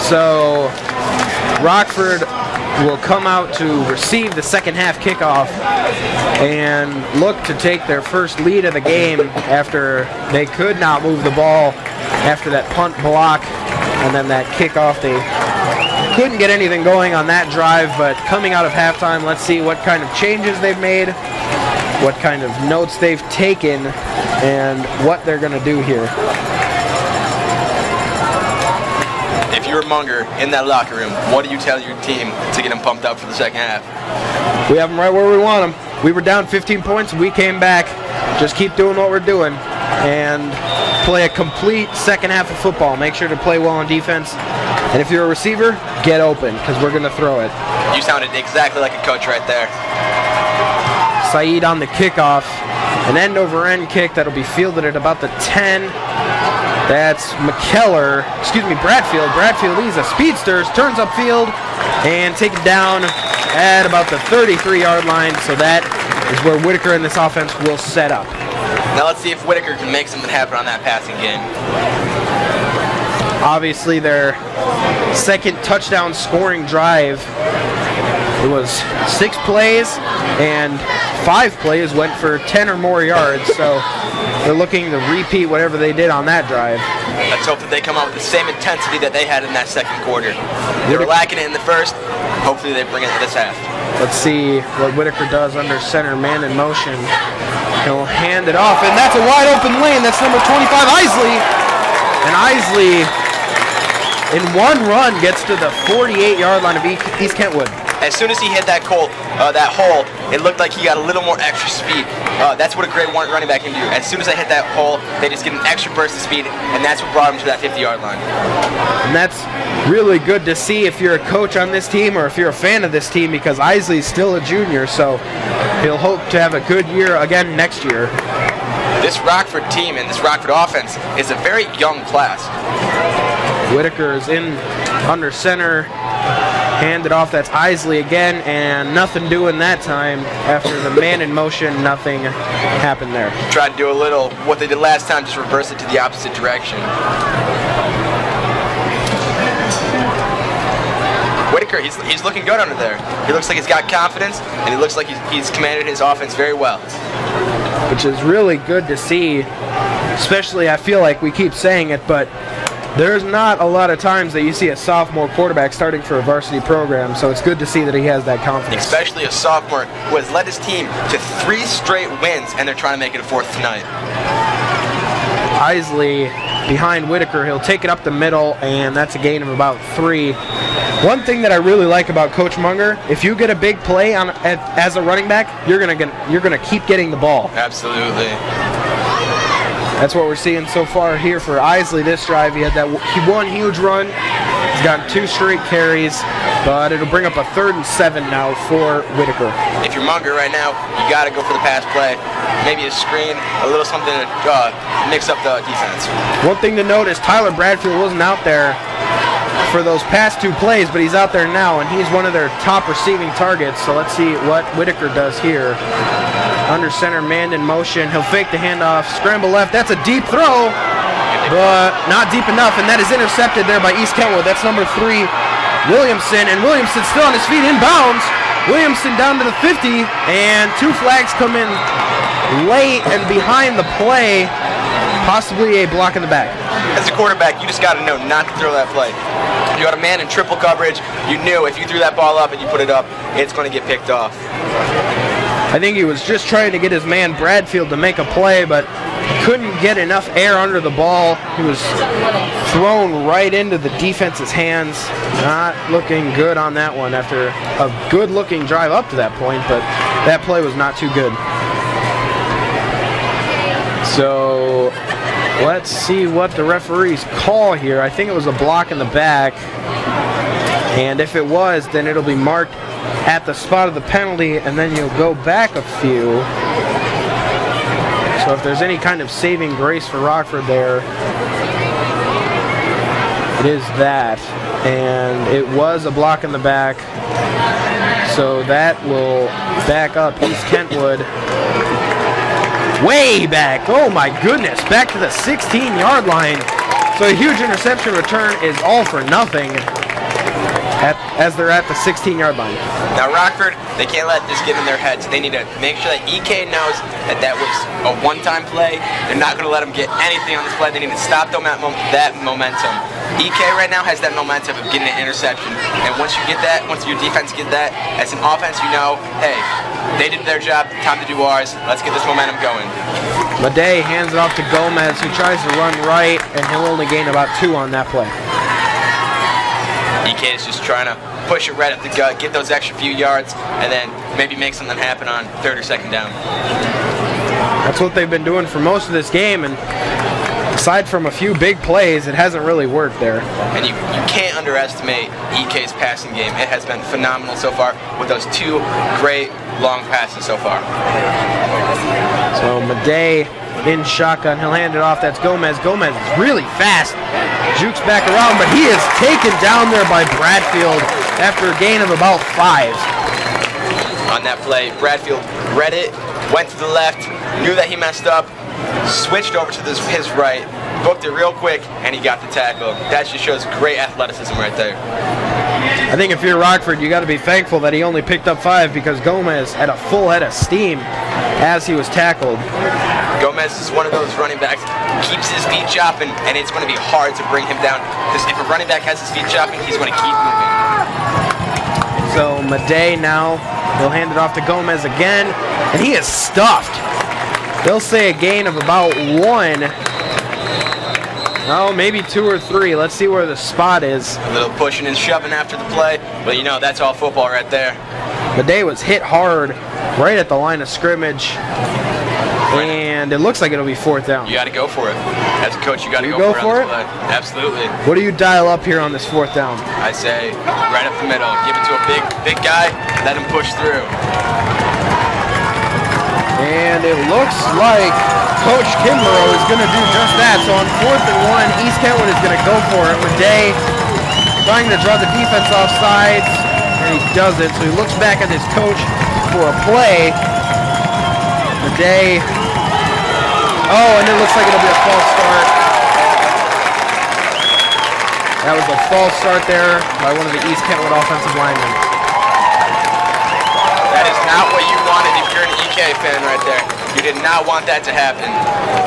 So Rockford will come out to receive the second half kickoff and look to take their first lead of the game after they could not move the ball after that punt block and then that kickoff. They couldn't get anything going on that drive, but coming out of halftime, let's see what kind of changes they've made, what kind of notes they've taken, and what they're going to do here. If you're Munger in that locker room, what do you tell your team to get them pumped up for the second half? We have them right where we want them. We were down 15 points, we came back. Just keep doing what we're doing and play a complete second half of football. Make sure to play well on defense. And if you're a receiver, get open because we're going to throw it. You sounded exactly like a coach right there. Saeed on the kickoff. An end-over-end kick that'll be fielded at about the 10. That's Bradfield. Bradfield, he's a speedster, turns upfield and takes it down at about the 33-yard line. So that is where Whitaker in this offense will set up. Now let's see if Whitaker can make something happen on that passing game. Obviously their second touchdown scoring drive, it was 6 plays and 5 plays went for 10 or more yards, so they're looking to repeat whatever they did on that drive. Let's hope that they come out with the same intensity that they had in that second quarter. They were lacking it in the first. Hopefully they bring it to this half. Let's see what Whitaker does under center, man in motion. He'll hand it off, and that's a wide open lane. That's number 25, Isley. And Isley, in one run, gets to the 48-yard line of East Kentwood. As soon as he hit that hole, it looked like he got a little more extra speed. That's what a great running back can do. As soon as they hit that hole, they just get an extra burst of speed, and that's what brought him to that 50-yard line. And that's really good to see if you're a coach on this team or if you're a fan of this team, because Isley's still a junior, so he'll hope to have a good year again next year. This Rockford team and this Rockford offense is a very young class. Whitaker is in under center. Handed off, that's Isley again, and nothing doing that time. After the man in motion, nothing happened there. Tried to do a little what they did last time, just reverse it to the opposite direction. Whitaker, he's looking good under there. He looks like he's got confidence, and he looks like he's commanded his offense very well. Which is really good to see, especially I feel like we keep saying it, but there's not a lot of times that you see a sophomore quarterback starting for a varsity program, so it's good to see that he has that confidence. Especially a sophomore who has led his team to 3 straight wins, and they're trying to make it a 4th tonight. Isley behind Whitaker, he'll take it up the middle, and that's a gain of about 3. One thing that I really like about Coach Munger, if you get a big play as a running back, you're gonna keep getting the ball. Absolutely. That's what we're seeing so far here for Isley this drive. He had one huge run. He's gotten 2 straight carries, but it'll bring up a 3rd and 7 now for Whitaker. If you're Munger right now, you got to go for the pass play. Maybe a screen, a little something to mix up the defense. One thing to note is Tyler Bradfield wasn't out there for those past 2 plays, but he's out there now, and he's one of their top receiving targets. So let's see what Whitaker does here. Under center, man in motion. He'll fake the handoff, scramble left. That's a deep throw, but not deep enough, and that is intercepted there by East Kentwood. That's number 3, Williamson, and Williamson still on his feet, inbounds. Williamson down to the 50, and 2 flags come in late and behind the play, possibly a block in the back. As a quarterback, you just got to know not to throw that play. You got a man in triple coverage. You knew if you threw that ball up and you put it up, it's going to get picked off. I think he was just trying to get his man Bradfield to make a play, but couldn't get enough air under the ball. He was thrown right into the defense's hands. Not looking good on that one after a good-looking drive up to that point, but that play was not too good. So let's see what the referees call here. I think it was a block in the back, and if it was, then it'll be marked at the spot of the penalty, and then you'll go back a few. So if there's any kind of saving grace for Rockford there, It is that, and it was a block in the back, so that will back up East Kentwood. Way back, oh my goodness, back to the 16-yard line. So a huge interception return is all for nothing as they're at the 16-yard line. Now Rockford, they can't let this get in their heads. They need to make sure that EK knows that that was a one-time play. They're not going to let them get anything on this play. They need to stop that momentum. EK right now has that momentum of getting an interception. And once you get that, once your defense get that, as an offense you know, hey, they did their job, time to do ours. Let's get this momentum going. Maday hands it off to Gomez, who tries to run right, and he'll only gain about 2 on that play. EK is just trying to push it right up the gut, get those extra few yards, and then maybe make something happen on 3rd or 2nd down. That's what they've been doing for most of this game, and aside from a few big plays, it hasn't really worked there. And you can't underestimate EK's passing game. It has been phenomenal so far with those 2 great long passes so far. So Maday in shotgun, he'll hand it off. That's Gomez. Gomez is really fast. Jukes back around, but he is taken down there by Bradfield after a gain of about 5. On that play, Bradfield read it, went to the left, knew that he messed up, switched over to his right, booked it real quick, and he got the tackle. That just shows great athleticism right there. I think if you're Rockford, you got to be thankful that he only picked up 5 because Gomez had a full head of steam as he was tackled. Gomez is one of those running backs, keeps his feet chopping, and it's going to be hard to bring him down. Because if a running back has his feet chopping, he's going to keep moving. So Maday now, he'll hand it off to Gomez again, and he is stuffed. They'll say a gain of about 1. Oh, maybe 2 or 3. Let's see where the spot is. A little pushing and shoving after the play, but you know, that's all football right there. Maday was hit hard right at the line of scrimmage. And it looks like it'll be 4th down. You got to go for it. As a coach, you got to go for it. Absolutely. What do you dial up here on this 4th down? I say right up the middle. Give it to a big guy. Let him push through. And it looks like Coach Kimbrough is going to do just that. So on 4th and 1, East Kentwood is going to go for it. Maday trying to draw the defense off sides, and he doesn't. So he looks back at his coach for a play. Maday. Oh, and it looks like it'll be a false start. That was a false start there by one of the East Kentwood offensive linemen. That is not what you wanted if you're an EK fan right there. You did not want that to happen.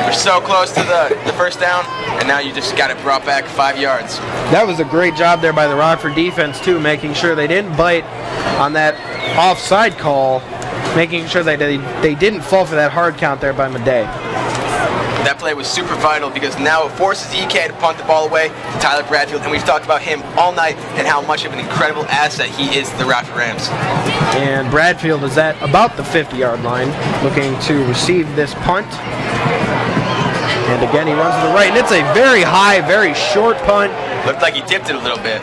You were so close to the 1st down, and now you just got it brought back 5 yards. That was a great job there by the Rockford defense, too, making sure they didn't bite on that offside call, making sure that they didn't fall for that hard count there by Maday. That play was super vital because now it forces EK to punt the ball away to Tyler Bradfield, and we've talked about him all night and how much of an incredible asset he is to the Rockford Rams. And Bradfield is at about the 50-yard line, looking to receive this punt. And again, he runs to the right, and it's a very high, very short punt. Looked like he tipped it a little bit.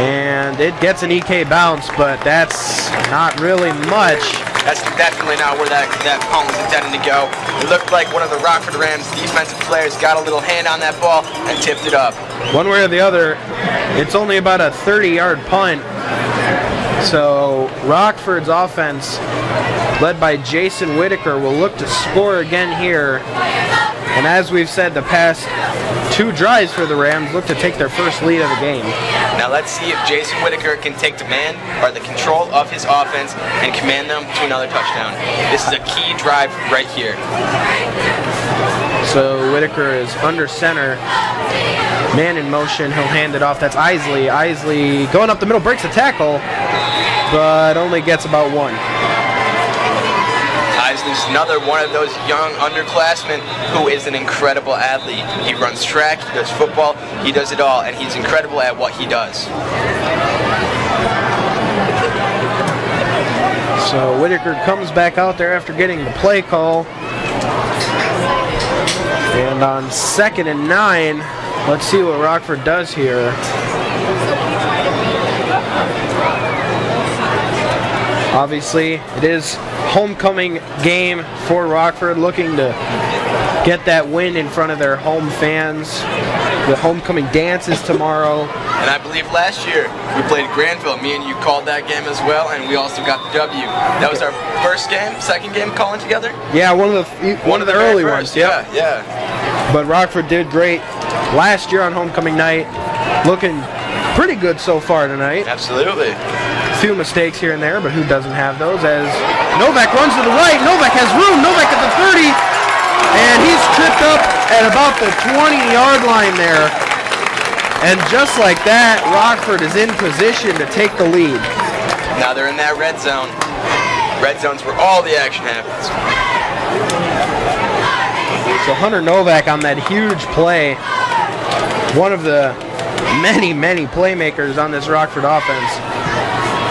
And it gets an EK bounce, but that's not really much. That's definitely not where that punt was intended to go. It looked like one of the Rockford Rams defensive players got a little hand on that ball and tipped it up. One way or the other, it's only about a 30-yard punt. So Rockford's offense, led by Jason Whitaker, will look to score again here. And as we've said, the past 2 drives for the Rams look to take their first lead of the game. Now let's see if Jason Whitaker can take command or the control of his offense and command them to another touchdown. This is a key drive right here. So Whitaker is under center. Man in motion, he'll hand it off. That's Isley. Isley going up the middle, breaks the tackle, but only gets about 1. Isley's another one of those young underclassmen who is an incredible athlete. He runs track, he does football, he does it all, and he's incredible at what he does. So Whitaker comes back out there after getting the play call. And on 2nd and 9, let's see what Rockford does here. Obviously, it is homecoming game for Rockford, looking to get that win in front of their home fans. The homecoming dance is tomorrow. And I believe last year we played Granville. Me and you called that game as well, and we also got the W. That was our first game, second game calling together? Yeah, one of the early ones. Yeah, yeah. But Rockford did great last year on homecoming night. Looking pretty good so far tonight. Absolutely. Few mistakes here and there, but who doesn't have those? As Novak runs to the right, Novak has room, Novak at the 30, and he's tripped up at about the 20-yard line there. And just like that, Rockford is in position to take the lead. Now they're in that red zone. Red zone's where all the action happens. So Hunter Novak on that huge play, one of the many playmakers on this Rockford offense.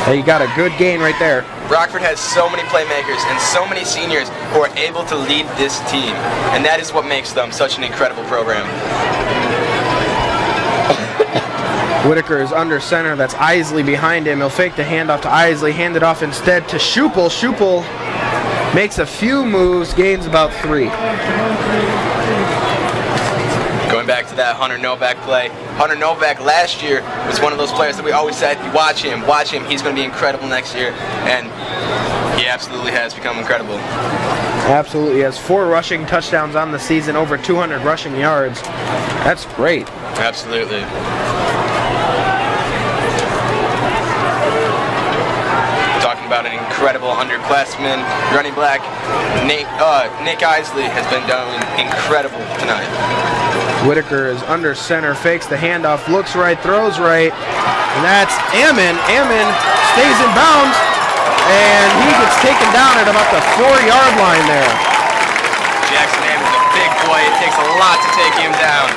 You got a good gain right there. Rockford has so many playmakers and so many seniors who are able to lead this team, and that is what makes them such an incredible program. Whitaker is under center. That's Isley behind him. He'll fake the handoff to Isley, hand it off instead to Schupel. Schupel makes a few moves, gains about 3. Going back to that Hunter Novak play. Hunter Novak last year was one of those players that we always said, watch him, he's going to be incredible next year, and he absolutely has become incredible. Absolutely, he has 4 rushing touchdowns on the season, over 200 rushing yards. That's great. Absolutely. Talking about an incredible underclassman, running back, Nick Isley has been doing incredible tonight. Whitaker is under center, fakes the handoff, looks right, throws right, and that's Ammon. Ammon stays in bounds, and he gets taken down at about the 4-yard line there. Jackson Ammon's a big boy. It takes a lot to take him down.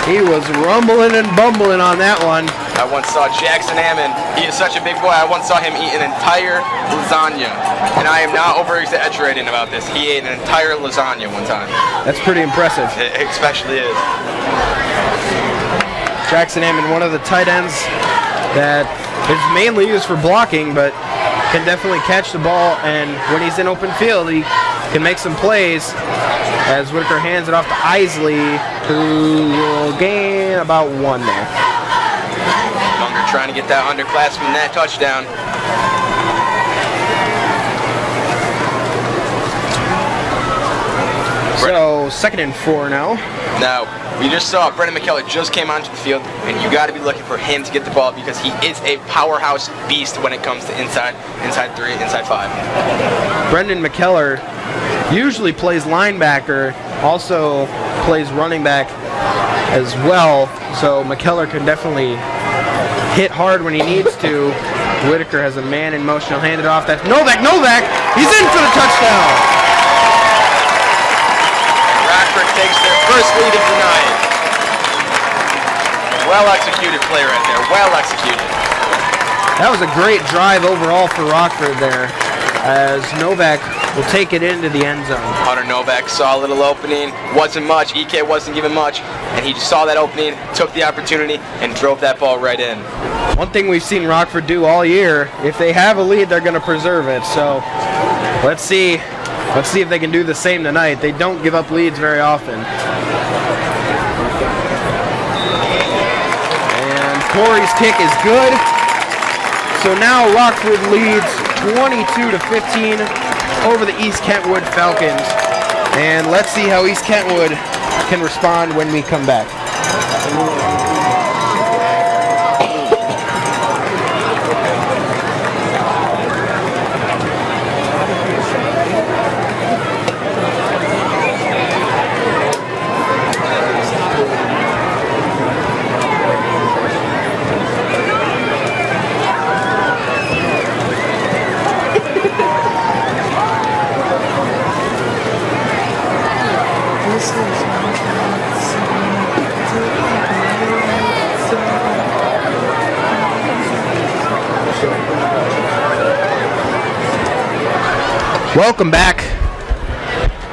He was rumbling and bumbling on that one. I once saw Jackson Ammon. He is such a big boy. I once saw him eat an entire lasagna. And I am not over-exaggerating about this. He ate an entire lasagna one time. That's pretty impressive. It especially is. Jackson Ammon, one of the tight ends that is mainly used for blocking, but can definitely catch the ball, and when he's in open field, he can make some plays. As Whitaker hands it off to Isley, who will gain about 1 there. Munger trying to get that underclassman that touchdown. So 2nd and 4 now. Now, we just saw Brendan McKellar just came onto the field, and you got to be looking for him to get the ball because he is a powerhouse beast when it comes to inside 3, inside 5. Brendan McKellar usually plays linebacker, also plays running back as well, so McKellar can definitely hit hard when he needs to. Whitaker has a man in motion. He'll hand it off. That's Novak. Novak! He's in for the touchdown! Rockford takes their first lead of the night. Well executed play right there. Well executed. That was a great drive overall for Rockford there, as Novak will take it into the end zone. Hunter Novak saw a little opening. Wasn't much. EK wasn't given much. And he just saw that opening, took the opportunity, and drove that ball right in. One thing we've seen Rockford do all year, if they have a lead, they're going to preserve it. So let's see if they can do the same tonight. They don't give up leads very often. And Corey's kick is good. So now Rockford leads 22-15 over the East Kentwood Falcons. And let's see how East Kentwood can respond when we come back. Welcome back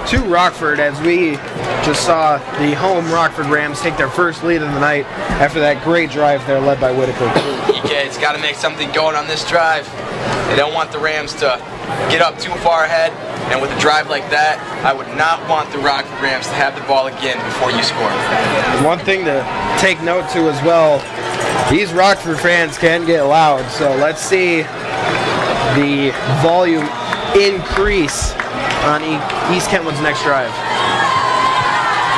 to Rockford, as we just saw the home Rockford Rams take their first lead of the night after that great drive there led by Whitaker. EK's got to make something going on this drive. They don't want the Rams to get up too far ahead, and with a drive like that, I would not want the Rockford Rams to have the ball again before you score. One thing to take note to as well, these Rockford fans can get loud, so let's see the volume increase on East Kentwood's next drive.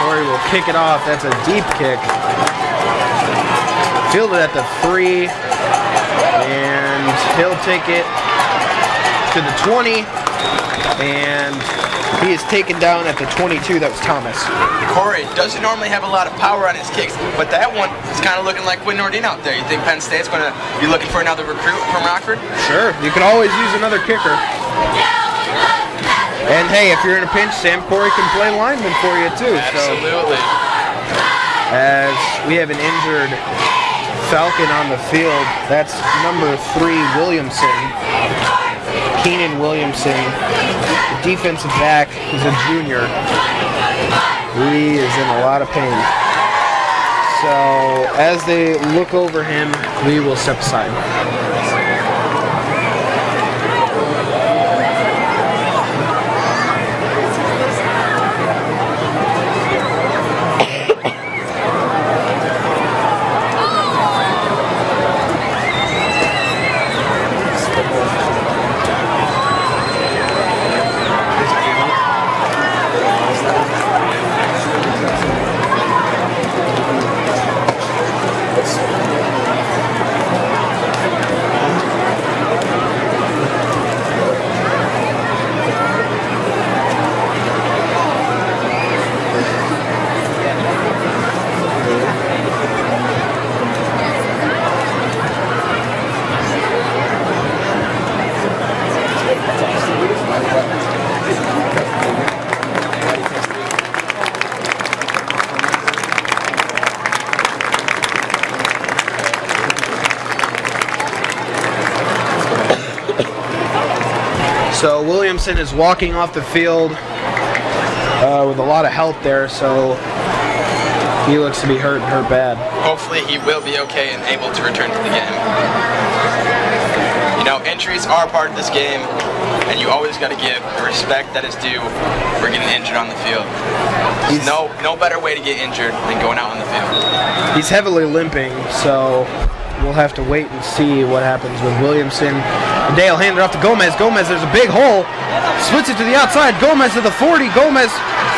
Corey will kick it off. That's a deep kick. Fielded at the 3, and he'll take it to the 20, and he is taken down at the 22. That was Thomas. Corey doesn't normally have a lot of power on his kicks, but that one is kind of looking like Quinn Nordine out there. You think Penn State's going to be looking for another recruit from Rockford? Sure. You can always use another kicker. And hey, if you're in a pinch, Sam Corey can play lineman for you too. Absolutely. So, as we have an injured Falcon on the field, that's number 3, Williamson. Keenan Williamson, the defensive back. He's a junior. He is in a lot of pain. So as they look over him, we will step aside. So Williamson is walking off the field with a lot of help there, so he looks to be hurt bad. Hopefully he will be okay and able to return to the game. You know, injuries are part of this game, and you always got to give the respect that is due for getting injured on the field. There's no better way to get injured than going out on the field. He's heavily limping, so we'll have to wait and see what happens with Williamson. Maday will hand it off to Gomez. Gomez, there's a big hole. Splits it to the outside. Gomez to the 40. Gomez,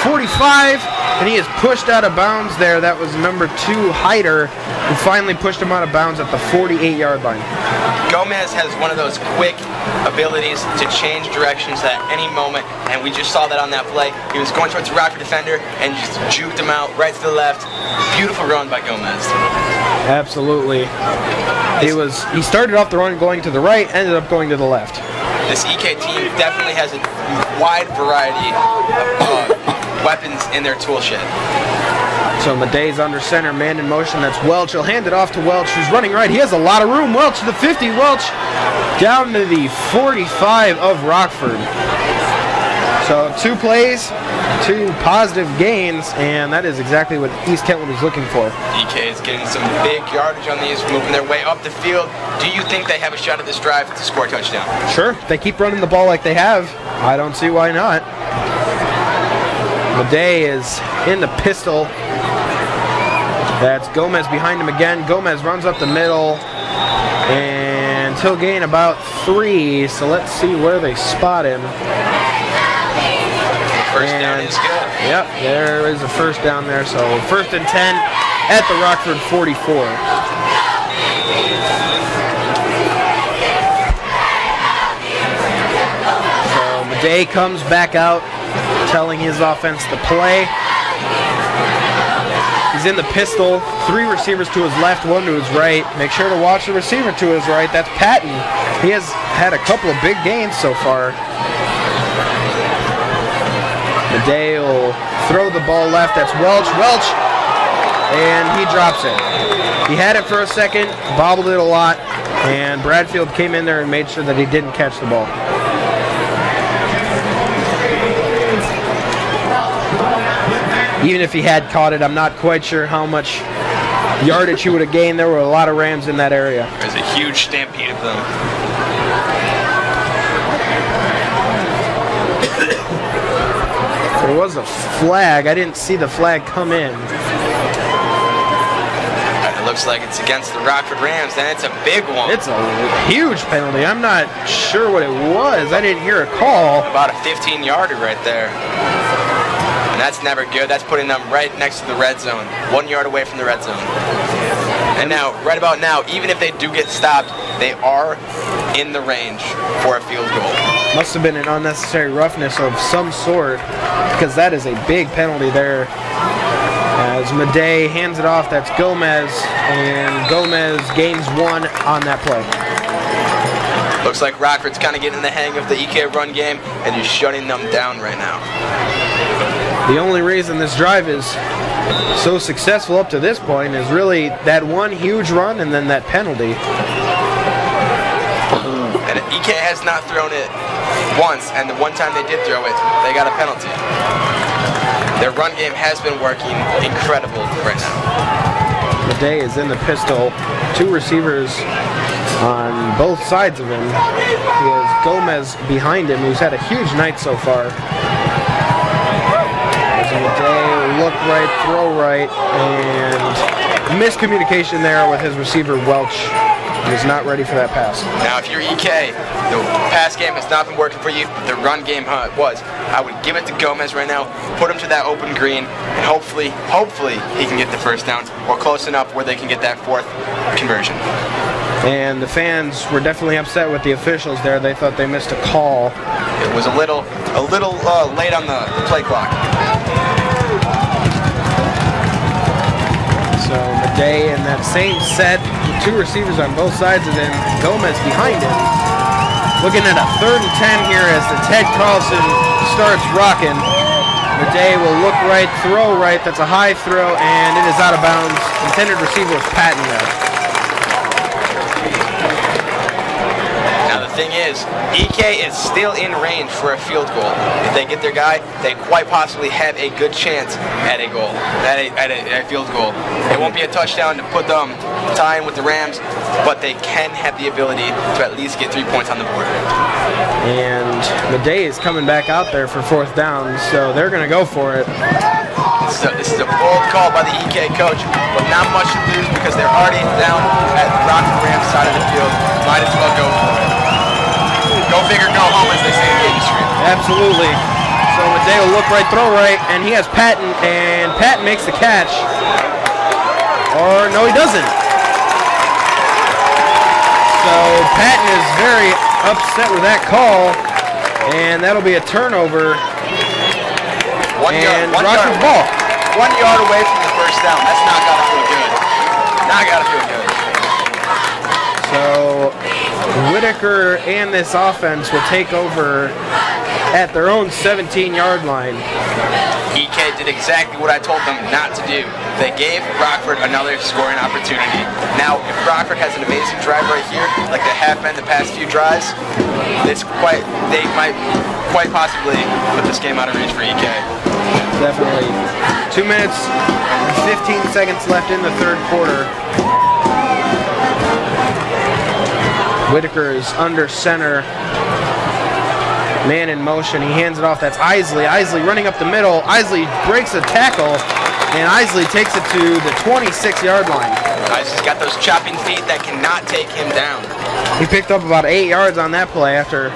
45. And he is pushed out of bounds there. That was number 2, Hyder, who finally pushed him out of bounds at the 48-yard line. Gomez has one of those quick abilities to change directions at any moment, and we just saw that on that play. He was going towards the Rockford defender and just juked him out right to the left. Beautiful run by Gomez. Absolutely. He started off the run going to the right, ended up going to the left. This EK team definitely has a wide variety of weapons in their tool shed. So Maday's under center, man in motion. That's Welch. He'll hand it off to Welch, who's running right. He has a lot of room. Welch to the 50. Welch down to the 45 of Rockford. So 2 plays, 2 positive gains, and that is exactly what East Kentwood is looking for. EK is getting some big yardage on these, moving their way up the field. Do you think they have a shot at this drive to score a touchdown? Sure. If they keep running the ball like they have, I don't see why not. Maday is in the pistol. That's Gomez behind him again. Gomez runs up the middle, and he'll gain about 3, so let's see where they spot him. First down is good. Yep, there is a first down there. So 1st and 10 at the Rockford 44. So Maday comes back out, telling his offense to play. He's in the pistol. 3 receivers to his left, 1 to his right. Make sure to watch the receiver to his right. That's Patton. He has had a couple of big gains so far. Maday will throw the ball left. That's Welch. Welch, and he drops it. He had it for a second, bobbled it a lot, and Bradfield came in there and made sure that he didn't catch the ball. Even if he had caught it, I'm not quite sure how much yardage he would have gained. There were a lot of Rams in that area. There's a huge stampede of them. There was a flag. I didn't see the flag come in. It looks like it's against the Rockford Rams, and it's a big one. It's a huge penalty. I'm not sure what it was. I didn't hear a call. About a 15-yarder right there. And that's never good. That's putting them right next to the red zone. 1 yard away from the red zone. And now, right about now, even if they do get stopped, they are in the range for a field goal. Must have been an unnecessary roughness of some sort, because that is a big penalty there. As Maday hands it off, that's Gomez, and Gomez gains 1 on that play. Looks like Rockford's kind of getting the hang of the EK run game, and he's shutting them down right now. The only reason this drive is so successful up to this point is really that one huge run and then that penalty. And EK has not thrown it once, and the one time they did throw it, they got a penalty. Their run game has been working incredible right now. Maday is in the pistol. 2 receivers on both sides of him. He has Gomez behind him, who's had a huge night so far. Maday look right, throw right, and miscommunication there with his receiver Welch. He was not ready for that pass. Now, if you're EK, the pass game has not been working for you. The run game was. I would give it to Gomez right now, put him to that open green, and hopefully he can get the first down, or close enough where they can get that 4th conversion. And the fans were definitely upset with the officials there. They thought they missed a call. It was a little late on the play clock. So Maday in that same set, 2 receivers on both sides of him, Gomez behind him. Looking at a 3rd and 10 here as the Ted Carlson starts rocking. Maday will look right, throw right. That's a high throw, and it is out of bounds. Intended receiver was Patton there. Now the thing is, EK is still in range for a field goal. If they get their guy, they quite possibly have a good chance at a goal, at a field goal. It won't be a touchdown to put them tying with the Rams, but they can have the ability to at least get 3 points on the board. And Maday is coming back out there for 4th down, so they're going to go for it. This is a bold call by the EK coach, but not much to lose because they're already down at the Rockford Rams side of the field. Might as well go for it. Go big or go home, as they say in the industry. Absolutely. So Maday will look right, throw right, and he has Patton, and Patton makes the catch. Or no, he doesn't. So Patton is very upset with that call, and that'll be a turnover. And Rockford's ball. 1 yard away from the first down. That's not gotta feel good. Not gotta feel good. So Whitaker and this offense will take over at their own 17-yard line. EK did exactly what I told them not to do. They gave Rockford another scoring opportunity. Now, if Rockford has an amazing drive right here, like they have been the past few drives, they might quite possibly put this game out of reach for EK. Definitely. 2 minutes and 15 seconds left in the 3rd quarter. Whitaker is under center. Man in motion. He hands it off. That's Isley. Isley running up the middle. Isley breaks a tackle, and Isley takes it to the 26-yard line. Isley's got those chopping feet that cannot take him down. He picked up about 8 yards on that play after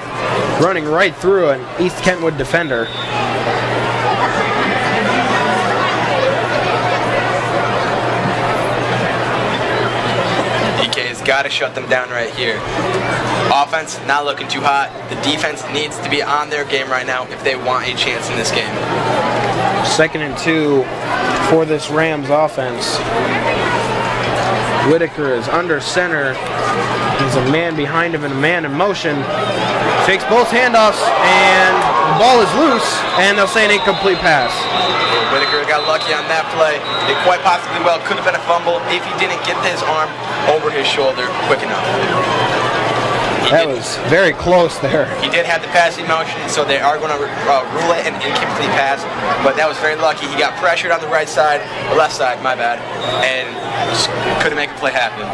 running right through an East Kentwood defender. Got to shut them down right here. Offense not looking too hot. The defense needs to be on their game right now if they want a chance in this game. 2nd and 2 for this Rams offense. Whitaker is under center. He's a man behind him and a man in motion. Fakes both handoffs, and the ball is loose, and they'll say an incomplete pass. Whitaker got lucky on that play. It quite possibly could have been a fumble if he didn't get his arm over his shoulder quick enough. That was very close there. He did have the passing motion, so they are going to rule it an incomplete pass, but that was very lucky. He got pressured on the right side, or left side, my bad, and just couldn't make a play happen.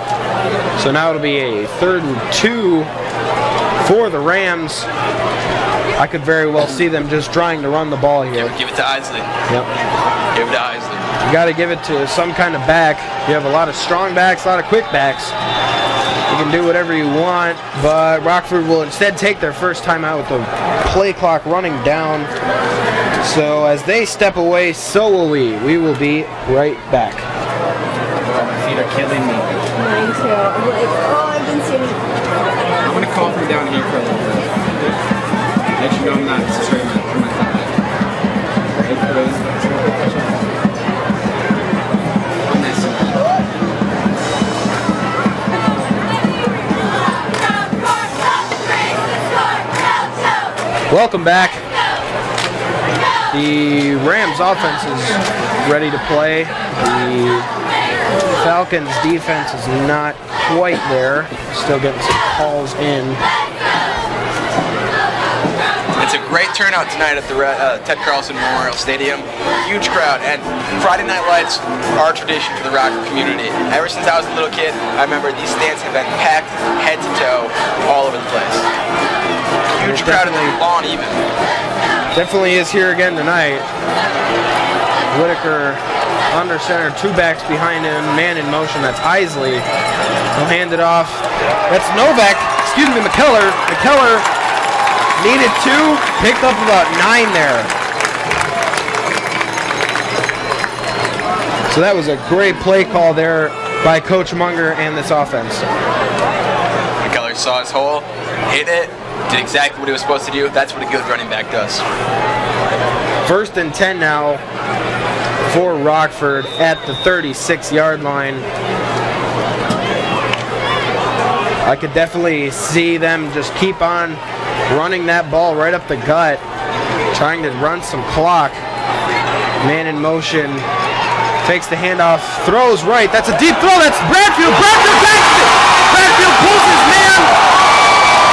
So now it'll be a 3rd and 2 for the Rams. I could very well see them just trying to run the ball here. Give it to Isley. Yep. Give it to Isley. You got to give it to some kind of back. You have a lot of strong backs, a lot of quick backs. You can do whatever you want, but Rockford will instead take their first time out with the play clock running down. So as they step away, so will we. We will be right back. My feet are killing me. Mine too. I'm like, oh, I've been sitting. I'm gonna call from down here for a little bit. Let you know I'm not straight from my thigh. Welcome back. The Rams offense is ready to play. The Falcons defense is not quite there. Still getting some calls in. It's a great turnout tonight at the Ted Carlson Memorial Stadium. Huge crowd, and Friday Night Lights are a tradition for the Rockford community. Ever since I was a little kid, I remember these stands have been packed head to toe all over the place. Huge crowd in the lawn even. Definitely is here again tonight. Whitaker under center, two backs behind him, man in motion, that's Isley. He'll hand it off. That's Novak, excuse me, McKellar. McKellar needed two, picked up about 9 there. So that was a great play call there by Coach Munger and this offense. McKellar saw his hole, hit it, did exactly what he was supposed to do. That's what a good running back does. 1st and 10 now for Rockford at the 36-yard line. I could definitely see them just keep on running that ball right up the gut, trying to run some clock. Man in motion, takes the handoff, throws right. That's a deep throw. That's Bradfield. Bradfield takes it. Bradfield pulls his man,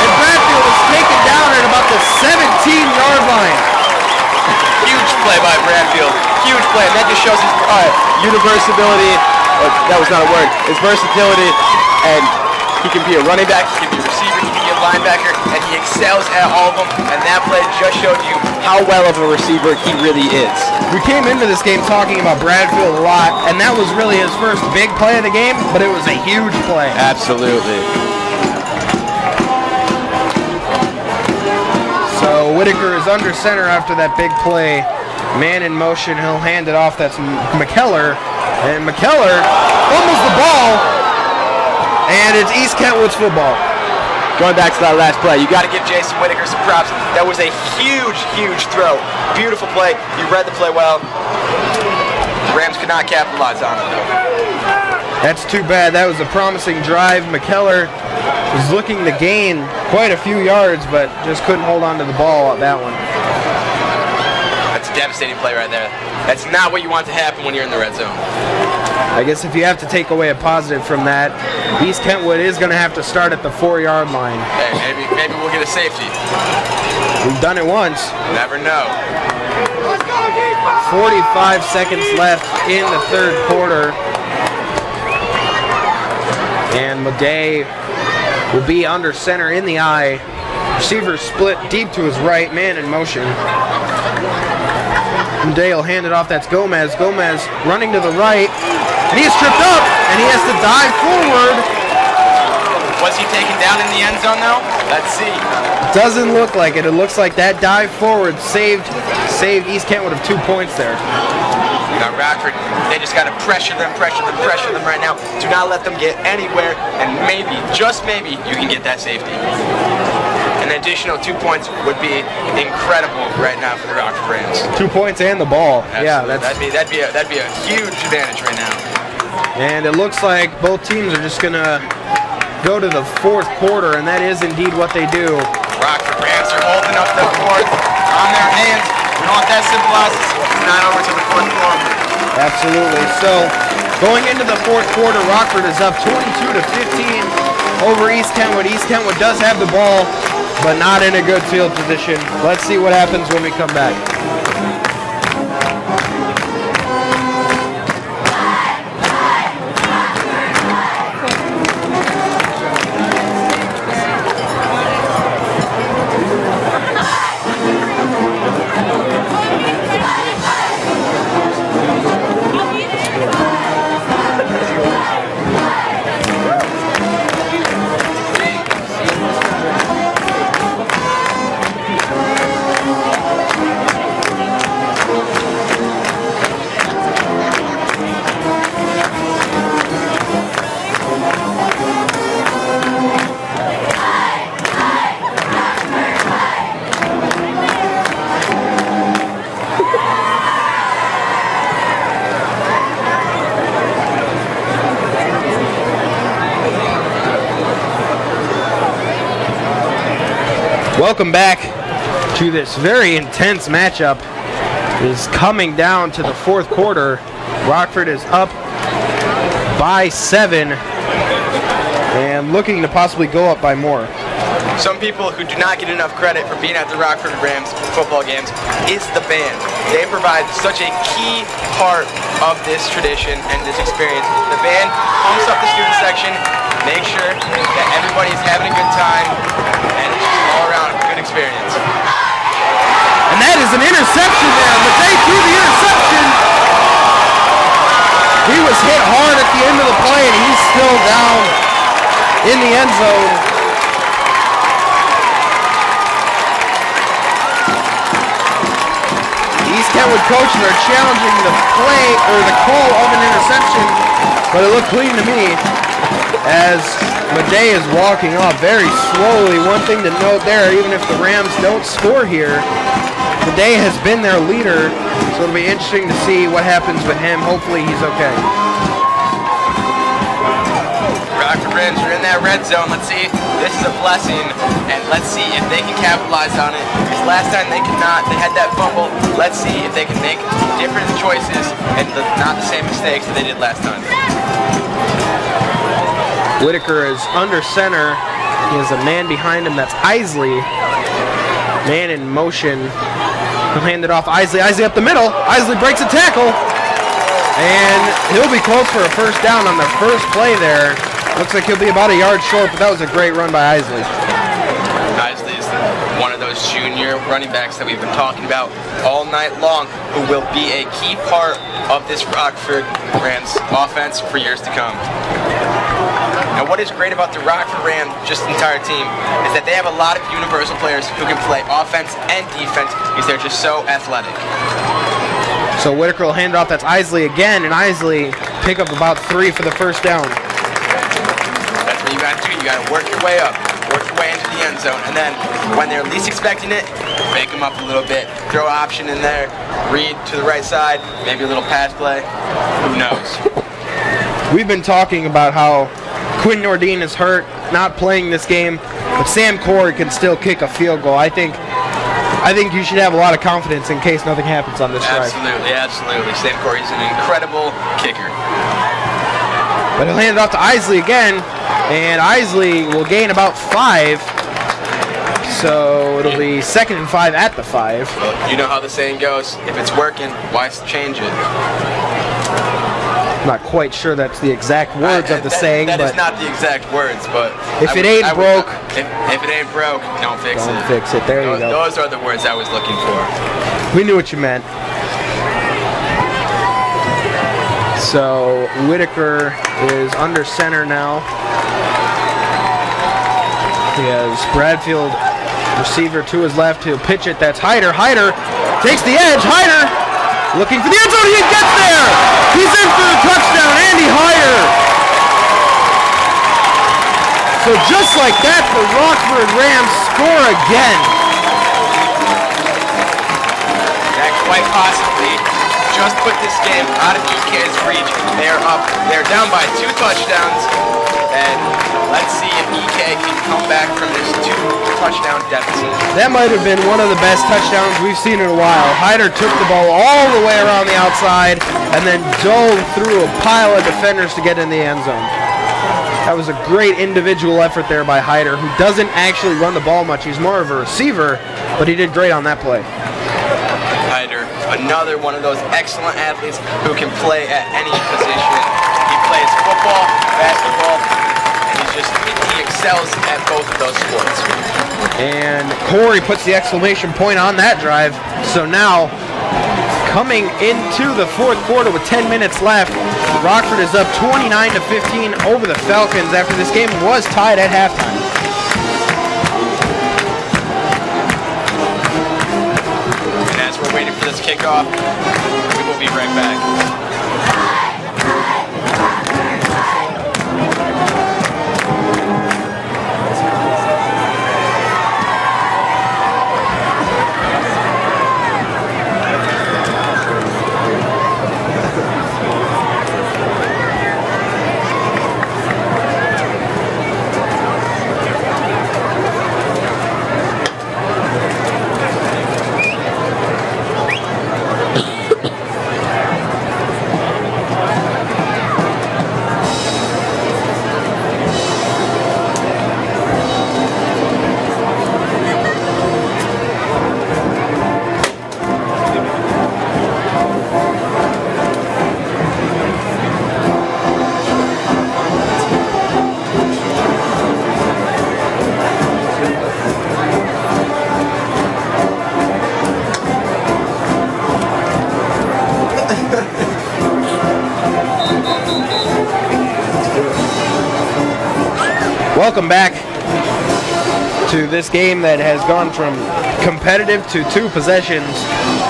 and Bradfield is taken down at about the 17-yard line. Huge play by Bradfield. Huge play. And that just shows his universality. That was not a word. His versatility. And he can be a running back, he can be a receiver, he can be a linebacker, and he excels at all of them. And that play just showed you how well of a receiver he really is. We came into this game talking about Bradfield a lot, and that was really his first big play of the game, but it was a huge play. Absolutely. So Whitaker is under center after that big play. Man in motion, he'll hand it off. That's McKellar. And McKellar fumbles the ball, and it's East Kentwood's football. Going back to that last play, you got to give Jason Whitaker some props. That was a huge, huge throw. Beautiful play. You read the play well. The Rams could not capitalize on it, though. That's too bad. That was a promising drive. McKellar was looking to gain quite a few yards, but just couldn't hold on to the ball at that one. That's a devastating play right there. That's not what you want to happen when you're in the red zone. I guess if you have to take away a positive from that, East Kentwood is going to have to start at the 4-yard line. Hey, maybe we'll get a safety. We've done it once. Never know. 45 seconds left in the third quarter. And Maday will be under center in the eye. Receiver split deep to his right, man in motion. Maday will hand it off, that's Gomez. Gomez running to the right, and he is tripped up, and he has to dive forward. Was he taken down in the end zone, though? Let's see. Doesn't look like it. It looks like that dive forward saved East Kentwood of 2 points there. Now Rockford, they just got to pressure them right now. Do not let them get anywhere, and maybe, just maybe, you can get that safety. An additional 2 points would be incredible right now for the Rockford Rams. 2 points and the ball. Absolutely. Yeah, that'd be a huge advantage right now. And it looks like both teams are just gonna go to the fourth quarter, and that is indeed what they do. Rockford Rams are holding up the fourth on their hands. You know what that symbolizes? It's not over to the fourth quarter. Absolutely. So going into the fourth quarter, Rockford is up 22-15 over East Kentwood. East Kentwood does have the ball, but not in a good field position. Let's see what happens when we come back. Welcome back to this very intense matchup. It is coming down to the fourth quarter. Rockford is up by 7 and looking to possibly go up by more. Some people who do not get enough credit for being at the Rockford Rams football games is the band. They provide such a key part of this tradition and this experience. The band pumps up the student section, makes sure that everybody's having a good time, and it's just all around a good experience. And that is an interception there. Maday threw the interception. He was hit hard at the end of the play, and he's still down in the end zone. East Kentwood coaches are challenging the play or the call of an interception, but it looked clean to me as Maday is walking off very slowly. One thing to note there, even if the Rams don't score here, Maday has been their leader, so it'll be interesting to see what happens with him. Hopefully he's okay. Rockford Rams are in that red zone. Let's see. This is a blessing, and let's see if they can capitalize on it. Because last time they could not. They had that fumble. Let's see if they can make different choices and not the same mistakes that they did last time. Whitaker is under center. He has a man behind him. That's Isley. Man in motion. He'll hand it off. Isley up the middle. Isley breaks a tackle. And he'll be close for a first down on the first play there. Looks like he'll be about a yard short, but that was a great run by Isley. Isley is one of those junior running backs that we've been talking about all night long, who will be a key part of this Rockford Rams offense for years to come. And what is great about the Rockford Rams, just the entire team, is that they have a lot of universal players who can play offense and defense because they're just so athletic. So Whitaker will hand it off. That's Isley again, and Isley pick up about 3 for the first down. That's what you got to do. You got to work your way up, work your way into the end zone, and then when they're least expecting it, fake them up a little bit, throw an option in there, read to the right side, maybe a little pass play. Who knows? We've been talking about how Quinn Nordine is hurt, not playing this game, but Sam Corey can still kick a field goal. I think you should have a lot of confidence in case nothing happens on this drive. Absolutely. Sam Corey's an incredible kicker. But he'll hand it off to Isley again, and Isley will gain about 5. So it'll be 2nd and 5 at the 5. Well, you know how the saying goes, if it's working, why change it? I'm not quite sure that's the exact words of the saying, that but is not the exact words, but if it ain't broke, if it ain't broke, don't fix it. Don't fix it. There you go. Those are the words I was looking for. We knew what you meant. So Whitaker is under center now. He has Bradfield, receiver to his left. He'll pitch it. That's Hyder. Hyder takes the edge. Hyder looking for the end zone. He gets there. He's in for the touchdown. Andy Hyder. So just like that, the Rockford Rams score again. That quite possibly just put this game out of EK's reach. They're down by 2 touchdowns, and let's see if EK can come back from this 2-touchdown deficit. That might have been one of the best touchdowns we've seen in a while. Hyder took the ball all the way around the outside and then dove through a pile of defenders to get in the end zone. That was a great individual effort there by Hyder, who doesn't actually run the ball much. He's more of a receiver, but he did great on that play. Hyder, another one of those excellent athletes who can play at any position. He plays football, basketball, and he excels at both of those sports. And Corey puts the exclamation point on that drive. So now, coming into the fourth quarter with 10 minutes left, Rockford is up 29-15 over the Falcons after this game was tied at halftime. We're waiting for this kickoff. We will be right back. Welcome back to this game that has gone from competitive to 2 possessions.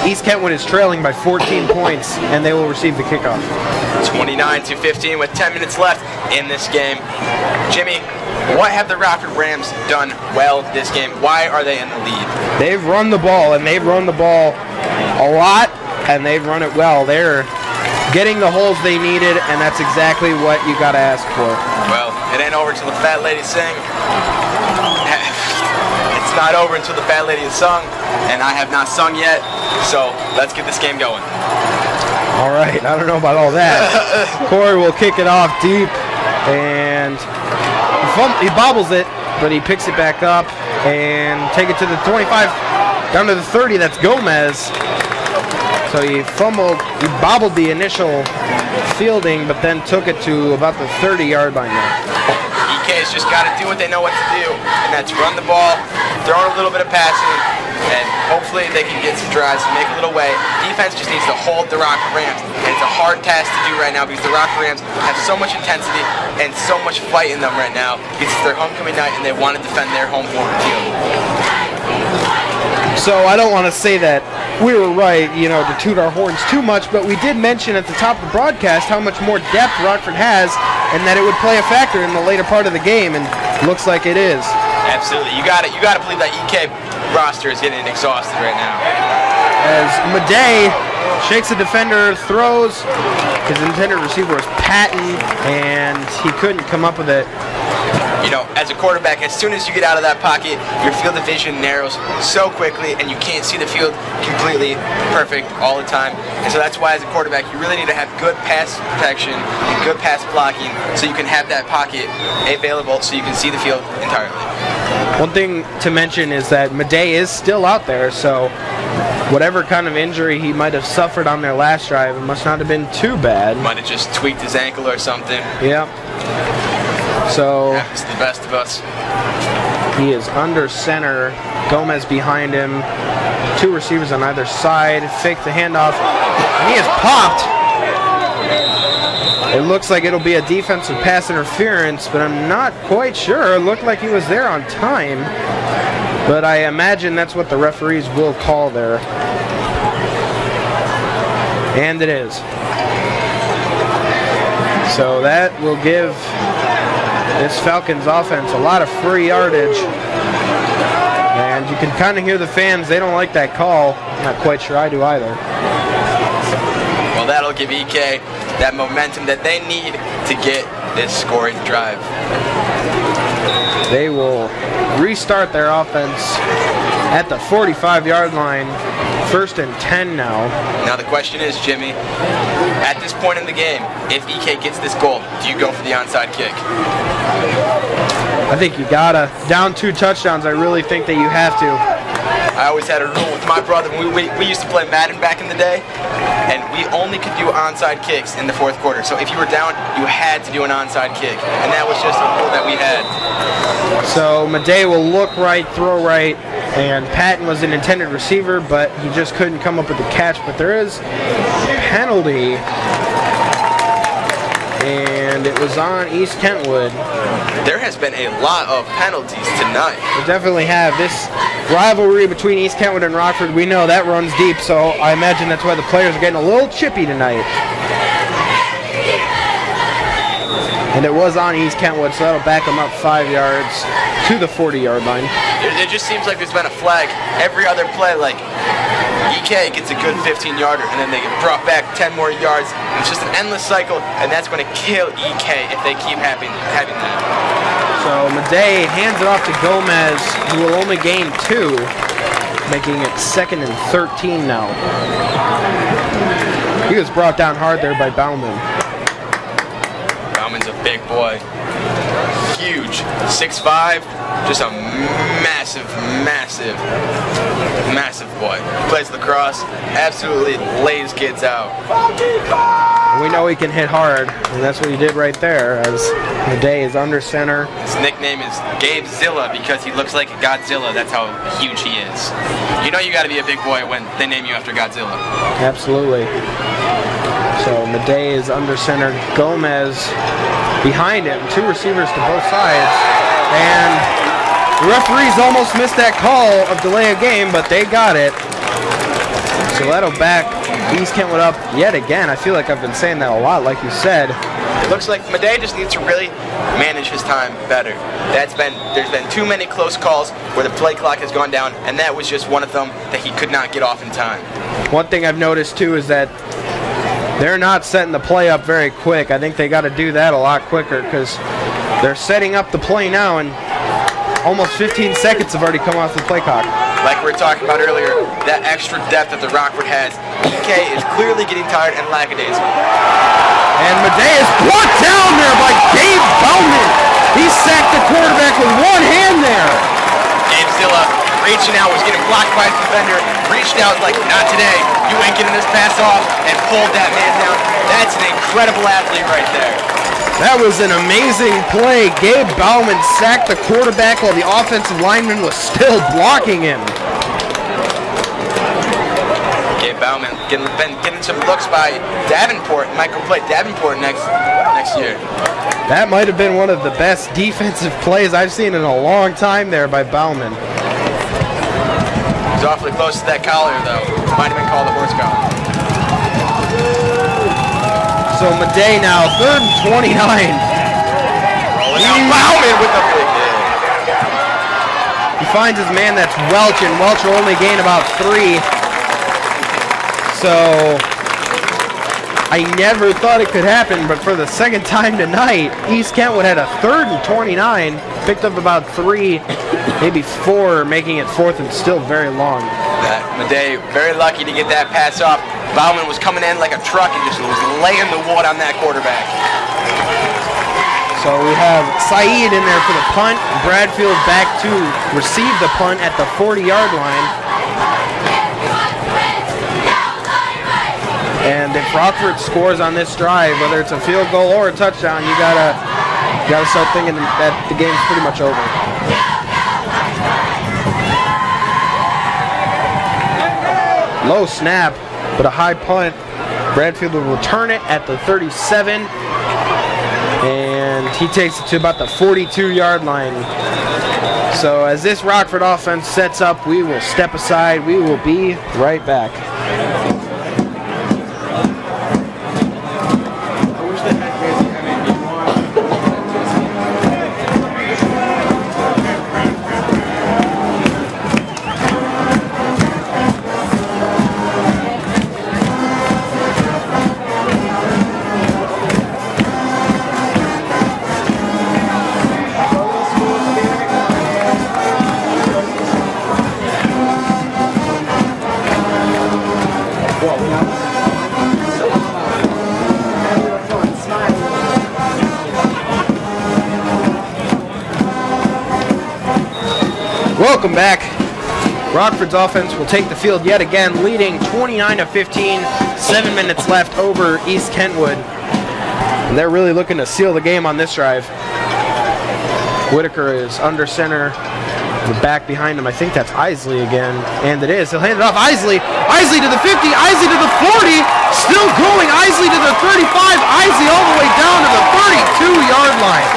East Kentwood is trailing by 14 points, and they will receive the kickoff. 29-15 with 10 minutes left in this game. Jimmy, what have the Rockford Rams done well this game? Why are they in the lead? They've run the ball, and they've run the ball a lot, and they've run it well. They're getting the holes they needed, and that's exactly what you got to ask for. Well, it ain't over till the fat lady sing. It's not over until the fat lady has sung, and I have not sung yet, so let's get this game going. All right, I don't know about all that. Corey will kick it off deep, and he bobbles it, but he picks it back up and take it to the 25, down to the 30. That's Gomez. So he bobbled the initial fielding, but then took it to about the 30-yard line now. EK's just got to do what they know what to do, and that's run the ball, throw in a little bit of passing, and hopefully they can get some drives and make a little way. Defense just needs to hold the Rockford Rams, and it's a hard task to do right now because the Rockford Rams have so much intensity and so much fight in them right now because it's their homecoming night and they want to defend their home field. So I don't want to say that we were right, to toot our horns too much, but we did mention at the top of the broadcast how much more depth Rockford has and that it would play a factor in the later part of the game, and looks like it is. Absolutely. You got to believe that EK roster is getting exhausted right now. As Maday shakes the defender, throws. His intended receiver was Patton, and he couldn't come up with it. As a quarterback, as soon as you get out of that pocket, your field of vision narrows so quickly, and you can't see the field completely perfect all the time. And so that's why, as a quarterback, you really need to have good pass protection and good pass blocking so you can have that pocket available so you can see the field entirely. One thing to mention is that Maday is still out there, so whatever kind of injury he might have suffered on their last drive, it must not have been too bad. Might have just tweaked his ankle or something. Yep. So happens to the best of us. He is under center. Gomez behind him. 2 receivers on either side. Fake the handoff. And he is popped. It looks like it'll be a defensive pass interference, but I'm not quite sure. It looked like he was there on time, but I imagine that's what the referees will call there. And it is. So that will give this Falcons offense a lot of free yardage. And you can kind of hear the fans, they don't like that call. I'm not quite sure I do either. Well, that'll give EK that momentum that they need to get this scoring drive. They will restart their offense at the 45-yard line. 1st and 10 now. Now the question is, Jimmy, at this point in the game, if EK gets this goal, do you go for the onside kick? I think you gotta. Down 2 touchdowns, I really think that you have to. I always had a rule with my brother. We used to play Madden back in the day, and we only could do onside kicks in the 4th quarter. So if you were down, you had to do an onside kick, and that was just a rule that we had. So Maday will look right, throw right, and Patton was an intended receiver, but he just couldn't come up with the catch. But there is a penalty, and it was on East Kentwood. There has been a lot of penalties tonight. We definitely have. This rivalry between East Kentwood and Rockford, we know that runs deep, so I imagine that's why the players are getting a little chippy tonight. And it was on East Kentwood, so that'll back them up 5 yards to the 40-yard line. It just seems like there's been a flag every other play. Like, EK gets a good 15-yarder, and then they get brought back 10 more yards. And it's just an endless cycle, and that's going to kill EK if they keep having that. So Maday hands it off to Gomez, who will only gain 2, making it 2nd and 13 now. He was brought down hard there by Bauman. Bauman's a big boy. Huge. 6'5", just a massive boy. Plays lacrosse, absolutely lays kids out. We know he can hit hard, and that's what he did right there, as Maday is under center. His nickname is Gabe Zilla because he looks like Godzilla. That's how huge he is. You know you got to be a big boy when they name you after Godzilla. Absolutely. So Maday is under center. Gomez behind him. 2 receivers to both sides. And the referees almost missed that call of delay of game, but they got it. So that'll back East Kentwood up yet again. I feel like I've been saying that a lot, like you said. It looks like Maday just needs to really manage his time better. There's been too many close calls where the play clock has gone down, and that was just one of them that he could not get off in time. One thing I've noticed too is that they're not setting the play up very quick. I think they got to do that a lot quicker because they're setting up the play now, and almost 15 seconds have already come off the play clock. Like we were talking about earlier, that extra depth that the Rockford has, EK is clearly getting tired and lackadaisical. And Maday is brought down there by Gabe Bowman. He sacked the quarterback with one hand there. Gabe Zilla reaching out, was getting blocked by his defender, reached out like, not today, you ain't getting this pass off, and pulled that man down. That's an incredible athlete right there. That was an amazing play. Gabe Bowman sacked the quarterback while the offensive lineman was still blocking him. Gabe Bowman been getting some looks by Davenport. Might go play Davenport next year. That might have been one of the best defensive plays I've seen in a long time there by Bowman. He's awfully close to that collar, though. Might have been called a horse collar. So Maday now, 3rd and 29. Rolling out Bowman with the big hit. He finds his man, that's Welch, and Welch will only gain about 3. So I never thought it could happen, but for the second time tonight, East Kentwood had a 3rd and 29, picked up about 3, maybe 4, making it 4th and still very long. Maday very lucky to get that pass off. Bowman was coming in like a truck and just was laying the wood on that quarterback. So we have Saeed in there for the punt. Bradfield back to receive the punt at the 40-yard line. And if Rockford scores on this drive, whether it's a field goal or a touchdown, you gotta start thinking that the game's pretty much over. Low snap, but a high punt. Bradfield will return it at the 37, and he takes it to about the 42-yard line. So as this Rockford offense sets up, we will step aside. We will be right back. Welcome back. Rockford's offense will take the field yet again, leading 29-15, 7 minutes left over East Kentwood. And they're really looking to seal the game on this drive. Whitaker is under center. The back behind him, I think that's Isley again. And it is. He'll hand it off. Isley. Isley to the 50. Isley to the 40. Still going. Isley to the 35. Isley all the way down to the 32-yard line.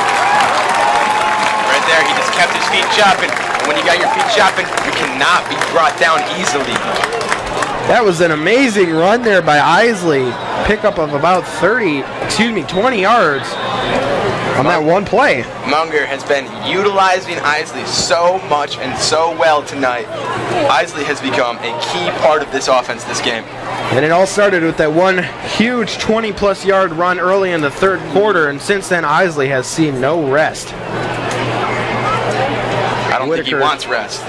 Right there, he just kept his feet chopping. When you got your feet chopping, you cannot be brought down easily. That was an amazing run there by Isley. Pickup of about 20 yards on that one play. Munger has been utilizing Isley so much and so well tonight. Isley has become a key part of this offense this game. And it all started with that one huge 20-plus yard run early in the 3rd quarter, and since then Isley has seen no rest. I don't think he wants rest.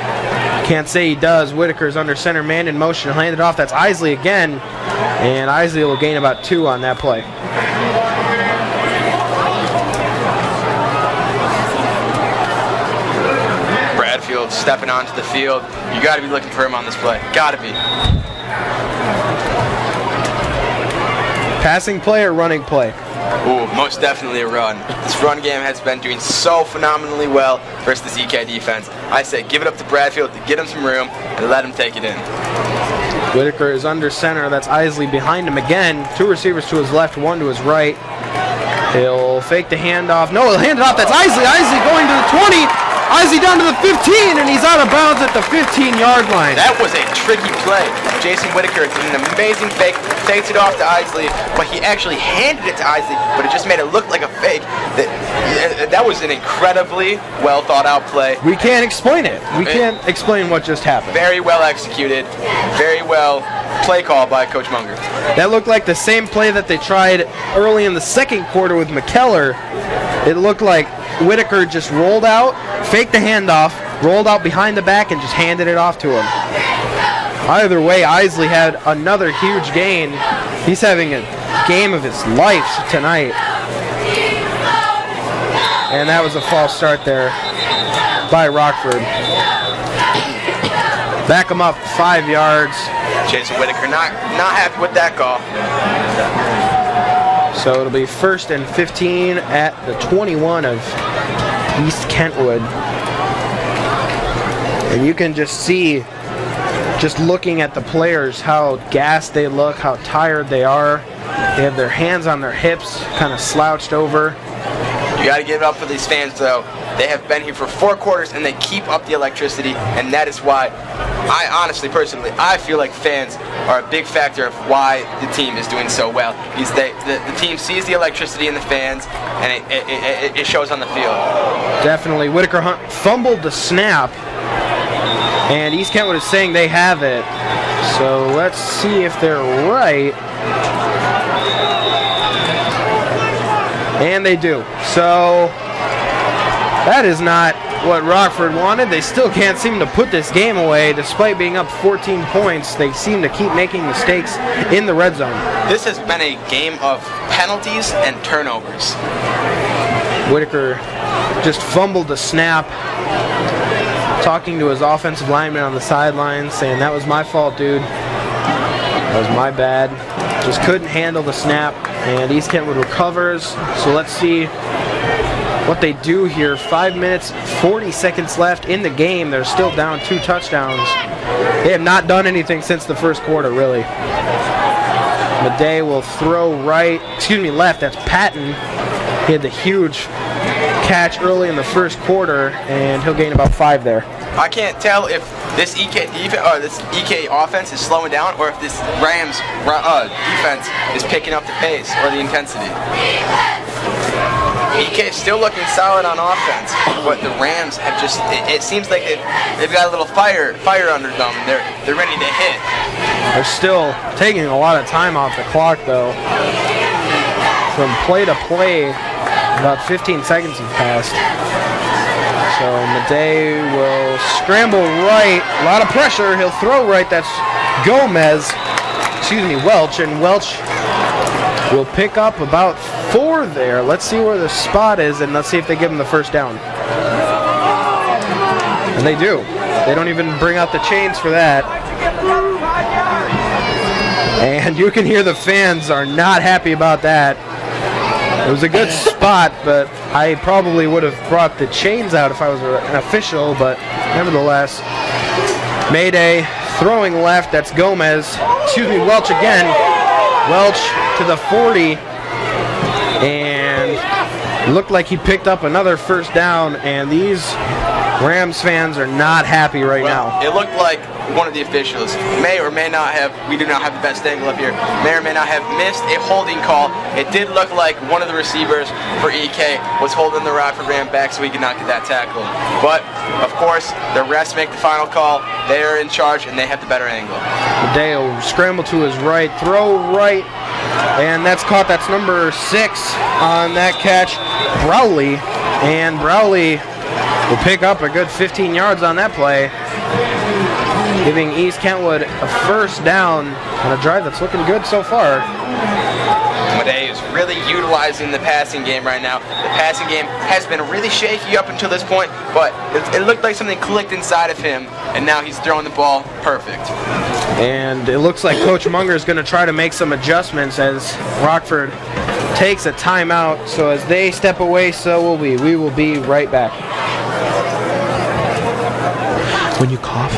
Can't say he does. Whitaker's under center, man in motion. He'll hand it off. That's Isley again. And Isley will gain about 2 on that play. Bradfield stepping onto the field. You got to be looking for him on this play. Got to be. Passing play or running play? Ooh, most definitely a run. This run game has been doing so phenomenally well versus this EK defense. I say give it up to Bradfield to get him some room and let him take it in. Whitaker is under center. That's Isley behind him again. 2 receivers to his left, 1 to his right. He'll fake the handoff. No, he'll hand it off. That's Isley. Isley going to the 20. Isley down to the 15, and he's out of bounds at the 15-yard line. That was a tricky play. Jason Whitaker did an amazing fake, faked it off to Isley, but he actually handed it to Isley, but it just made it look like a fake. That was an incredibly well thought out play. We can't explain it. We can't explain what just happened. Very well executed. Very well play call by Coach Munger. That looked like the same play that they tried early in the second quarter with McKellar. It looked like Whitaker just rolled out, faked the handoff, rolled out behind the back, and just handed it off to him. Either way, Isley had another huge gain. He's having a game of his life tonight. And that was a false start there by Rockford. Back him up 5 yards. Jason Whitaker not happy with that call. So it'll be 1st and 15 at the 21 of East Kentwood. And you can just see, just looking at the players, how gassed they look, how tired they are. They have their hands on their hips, kind of slouched over. You got to give it up for these fans, though. They have been here for 4 quarters, and they keep up the electricity, and that is why I honestly, personally, I feel like fans are a big factor of why the team is doing so well. Because the team sees the electricity in the fans, and it shows on the field. Definitely. Whitaker fumbled the snap, and East Kentwood is saying they have it. So let's see if they're right. And they do. So that is not what Rockford wanted. They still can't seem to put this game away. Despite being up 14 points, they seem to keep making mistakes in the red zone. This has been a game of penalties and turnovers. Whitaker just fumbled the snap, talking to his offensive lineman on the sideline, saying, "That was my fault, dude. That was my bad." Just couldn't handle the snap, and East Kentwood recovers. So let's see what they do here. 5 minutes, 40 seconds left in the game. They're still down 2 touchdowns. They have not done anything since the first quarter, really. Maday will throw left. That's Patton. He had the huge catch early in the first quarter, and he'll gain about 5 there. I can't tell if this EK offense is slowing down, or if this Rams defense is picking up the pace or the intensity. EK is still looking solid on offense, but the Rams have it seems like they've got a little fire under them. They're ready to hit. They're still taking a lot of time off the clock, though. From play to play, about 15 seconds have passed. So Maday will scramble right. A lot of pressure. He'll throw right. That's Welch. And Welch will pick up about 4 there. Let's see where the spot is, and let's see if they give him the first down. And they do. They don't even bring out the chains for that. And you can hear the fans are not happy about that. It was a good spot, but I probably would have brought the chains out if I was an official, but nevertheless. Maday throwing left, that's Welch again. Welch to the 40, and looked like he picked up another first down, and these Rams fans are not happy right now. It looked like one of the officials may or may not have, we do not have the best angle up here, may or may not have missed a holding call. It did look like one of the receivers for EK was holding the Rockford Ram back so he could not get that tackle. But, of course, the refs make the final call. They are in charge, and they have the better angle. Maday will scramble to his right, throw right, and that's caught. That's number 6 on that catch, Browley. And Browley will pick up a good 15 yards on that play, giving East Kentwood a first down on a drive that's looking good so far. Maday is really utilizing the passing game right now. The passing game has been really shaky up until this point, but it looked like something clicked inside of him, and now he's throwing the ball perfect. And it looks like Coach Munger is going to try to make some adjustments as Rockford takes a timeout. So as they step away, so will we. We will be right back. When you cough,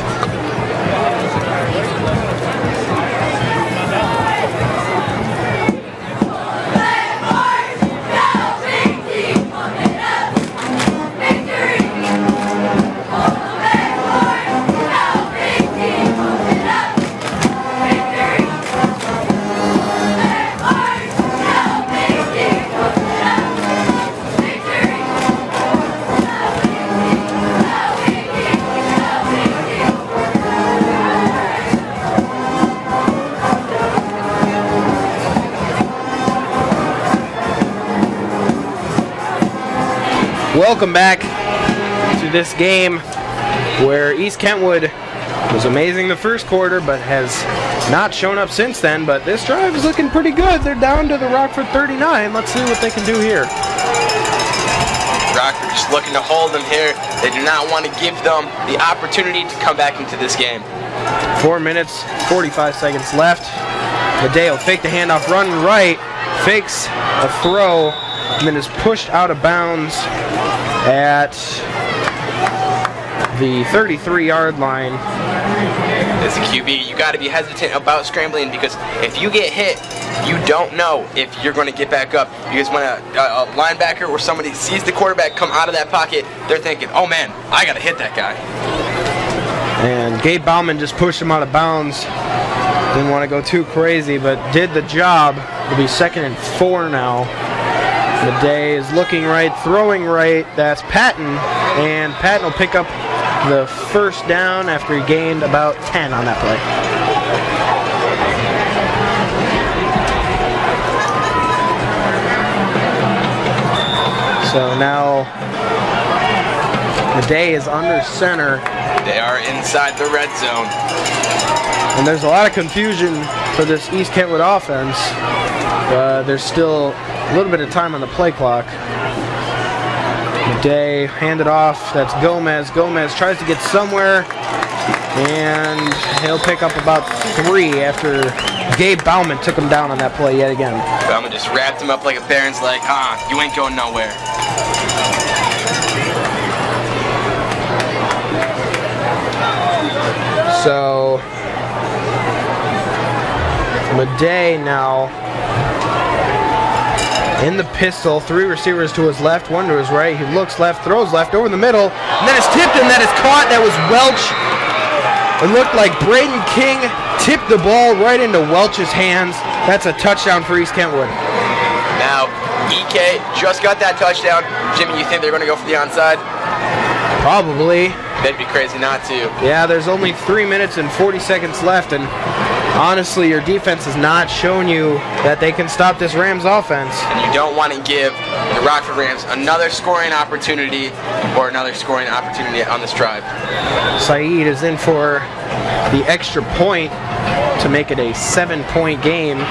Welcome back to this game where East Kentwood was amazing the first quarter but has not shown up since then. But this drive is looking pretty good. They're down to the Rockford 39. Let's see what they can do here. Rockford just looking to hold them here. They do not want to give them the opportunity to come back into this game. 4 minutes, 45 seconds left. Maday will fake the handoff, run right, fakes a throw, and then is pushed out of bounds at the 33-yard line. As a QB, you got to be hesitant about scrambling, because if you get hit, you don't know if you're going to get back up. Because when a linebacker or somebody sees the quarterback come out of that pocket, they're thinking, oh man, I got to hit that guy. And Gabe Bauman just pushed him out of bounds. Didn't want to go too crazy, but did the job. It'll be 2nd and 4 now. Maday is looking right, throwing right. That's Patton, and Patton will pick up the first down after he gained about 10 on that play. So now Maday is under center. They are inside the red zone. And there's a lot of confusion for this East Kentwood offense. There's still a little bit of time on the play clock. Maday handed off. That's Gomez. Gomez tries to get somewhere, and he'll pick up about 3 after Gabe Bauman took him down on that play yet again. Bauman just wrapped him up like a bear and's like, you ain't going nowhere. So Maday now in the pistol, 3 receivers to his left, 1 to his right. He looks left, throws left, over the middle, and then it's tipped, and that is caught. That was Welch. It looked like Braden King tipped the ball right into Welch's hands. That's a touchdown for East Kentwood. Now, EK just got that touchdown. Jimmy, you think they're going to go for the onside? Probably. That'd be crazy not to. Yeah, there's only 3 minutes and 40 seconds left, and honestly, your defense has not shown you that they can stop this Rams offense. And you don't want to give the Rockford Rams another scoring opportunity on this drive. Saeed is in for the extra point to make it a 7-point game.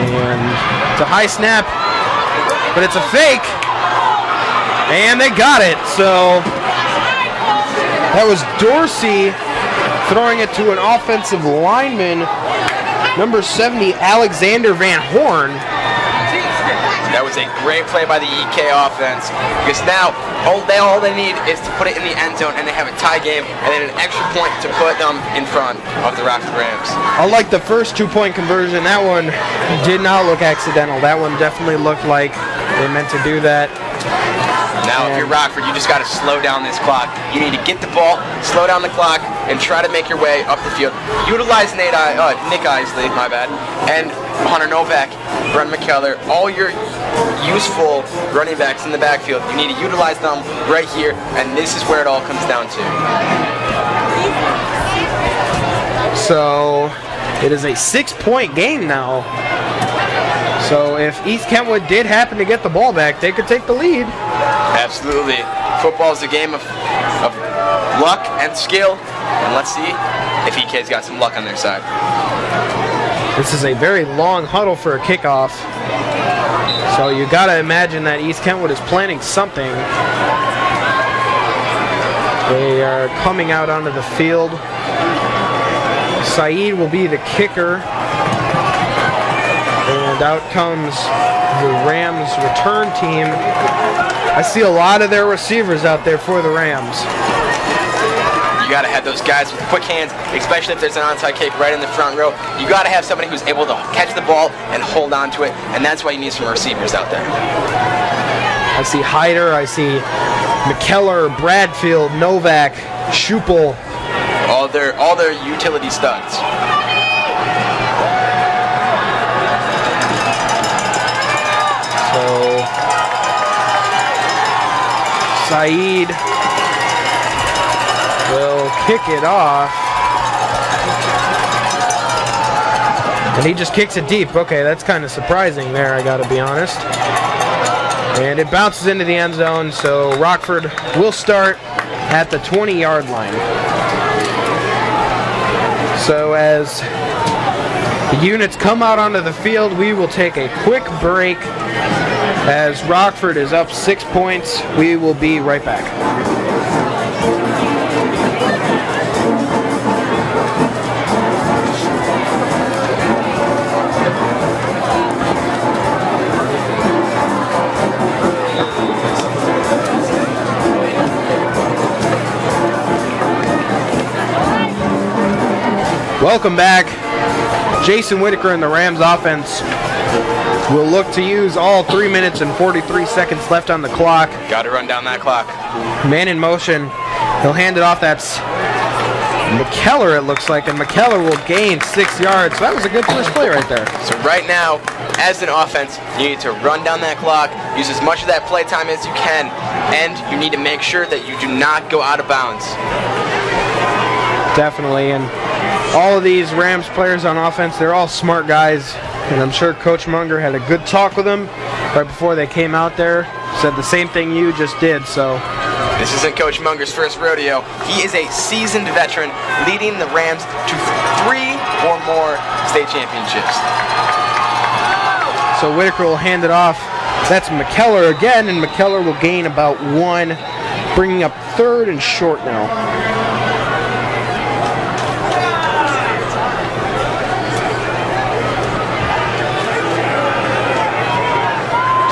And it's a high snap, but it's a fake. And they got it. So that was Dorsey throwing it to an offensive lineman, number 70, Alexander Van Horn. That was a great play by the EK offense, because now all they need is to put it in the end zone, and they have a tie game and then an extra point to put them in front of the Rockford Rams. Unlike the first 2-point conversion, that one did not look accidental. That one definitely looked like they meant to do that. Now, if you're Rockford, you just got to slow down this clock. You need to get the ball, slow down the clock, and try to make your way up the field. Utilize Nick Isley, and Hunter Novak, Brent McKellar, all your useful running backs in the backfield. You need to utilize them right here, and this is where it all comes down to. So it is a 6-point game now. So if East Kentwood did happen to get the ball back, they could take the lead. Absolutely. Football is a game of luck and skill, and let's see if EK's got some luck on their side. This is a very long huddle for a kickoff, so you got to imagine that East Kentwood is planning something. They are coming out onto the field. Saeed will be the kicker. And out comes the Rams return team. I see a lot of their receivers out there for the Rams. You got to have those guys with quick hands, especially if there's an onside kick right in the front row. You got to have somebody who's able to catch the ball and hold on to it, and that's why you need some receivers out there. I see Hyder, I see McKellar, Bradfield, Novak, Schupel. All their utility studs. So Saeed will kick it off. And he just kicks it deep. Okay, that's kind of surprising there, I gotta be honest. And it bounces into the end zone, so Rockford will start at the 20-yard line. So as the units come out onto the field, we will take a quick break. As Rockford is up 6 points, we will be right back. Welcome back. Jason Whitaker and the Rams offense will look to use all 3 minutes and 43 seconds left on the clock. Got to run down that clock. Man in motion. He'll hand it off. That's McKellar, it looks like, and McKellar will gain 6 yards. So that was a good first play right there. So right now, as an offense, you need to run down that clock, use as much of that play time as you can, and you need to make sure that you do not go out of bounds. Definitely, and all of these Rams players on offense, they're all smart guys, and I'm sure Coach Munger had a good talk with them right before they came out there. Said the same thing you just did, so. This isn't Coach Munger's first rodeo. He is a seasoned veteran leading the Rams to 3 or more state championships. So Whitaker will hand it off. That's McKellar again, and McKellar will gain about 1, bringing up 3rd and short now.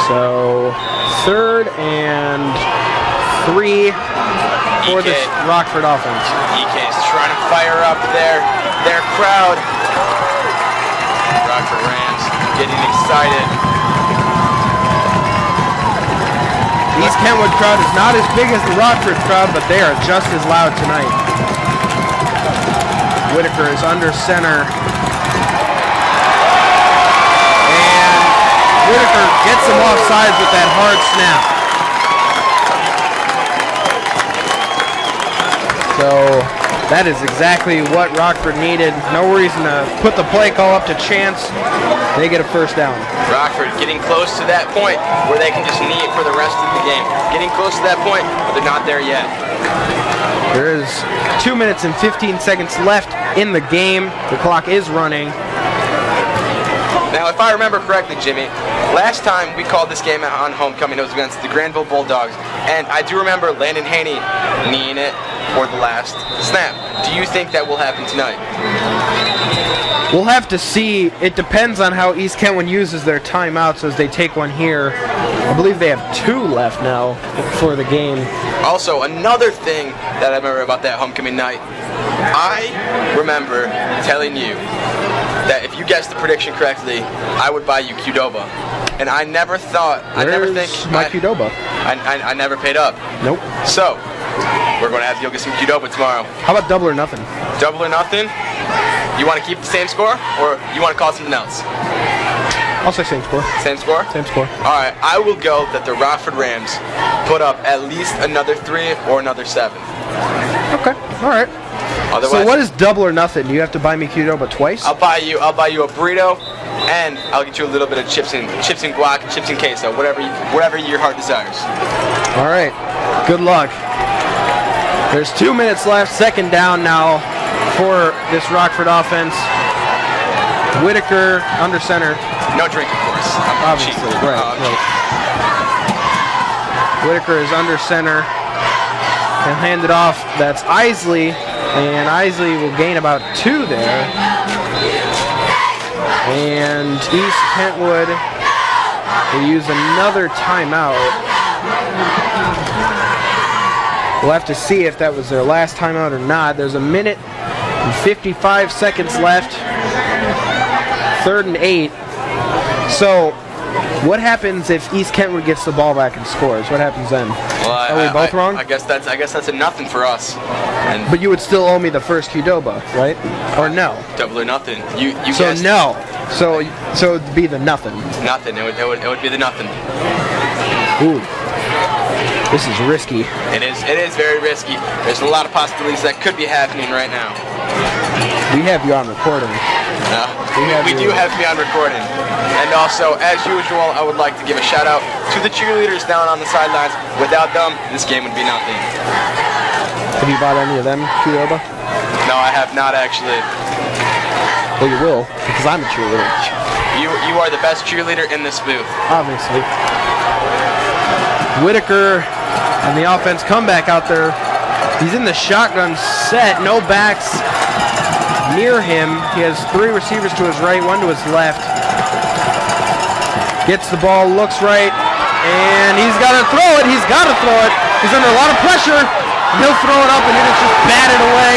So 3rd and 3 for this Rockford offense. EK's trying to fire up their crowd. Rockford Rams getting excited. East Kentwood crowd is not as big as the Rockford crowd, but they are just as loud tonight. Whitaker is under center. Whitaker gets him offsides with that hard snap. So that is exactly what Rockford needed. No reason to put the play call up to chance. They get a first down. Rockford getting close to that point where they can just knee it for the rest of the game. Getting close to that point, but they're not there yet. There is 2 minutes and 15 seconds left in the game. The clock is running. Now, if I remember correctly, Jimmy, last time we called this game on homecoming, it was against the Granville Bulldogs, and I do remember Landon Haney kneeing it for the last snap. Do you think that will happen tonight? We'll have to see. It depends on how East Kentwood uses their timeouts as they take one here. I believe they have 2 left now for the game. Also, another thing that I remember about that homecoming night, I remember telling you that if you guessed the prediction correctly, I would buy you Qdoba. And I never thought, I never paid up. Nope. So, we're going to have to go get some Qdoba tomorrow. How about double or nothing? Double or nothing? You want to keep the same score, or you want to call something else? I'll say same score. Same score? Same score. All right, I will go that the Rockford Rams put up at least another 3 or another 7. Okay, all right. Otherwise, so what is double or nothing? Do you have to buy me Qdoba twice? I'll buy you a burrito, and I'll get you a little bit of chips and guac, chips and queso, whatever your heart desires. All right. Good luck. There's 2 minutes left. 2nd down now for this Rockford offense. Whitaker under center. No drink, of course. Obviously, right. Whitaker is under center and hand it off. That's Isley. And Isley will gain about 2 there. And East Kentwood will use another timeout. We'll have to see if that was their last timeout or not. There's 1 minute and 55 seconds left. 3rd and 8. So, what happens if East Kentwood gets the ball back and scores? What happens then? Well, Are we both wrong? I guess that's a nothing for us. And but you would still owe me the first Qdoba, right? Or no? Double or nothing. You so guessed. No. So it'd be the nothing. Nothing. It would be the nothing. Ooh. This is risky. It is very risky. There's a lot of possibilities that could be happening right now. We have you on recording. We do have me on recording. And also, as usual, I would like to give a shout out to the cheerleaders down on the sidelines. Without them, this game would be nothing. Have you bought any of them, Qdoba? No, I have not actually. Well, you will, because I'm a cheerleader. You are the best cheerleader in this booth. Obviously. Whitaker and the offense comeback out there. He's in the shotgun set, no backs near him. He has 3 receivers to his right, 1 to his left. Gets the ball, looks right, and he's got to throw it. He's got to throw it. He's under a lot of pressure. He'll throw it up, and it is just batted away.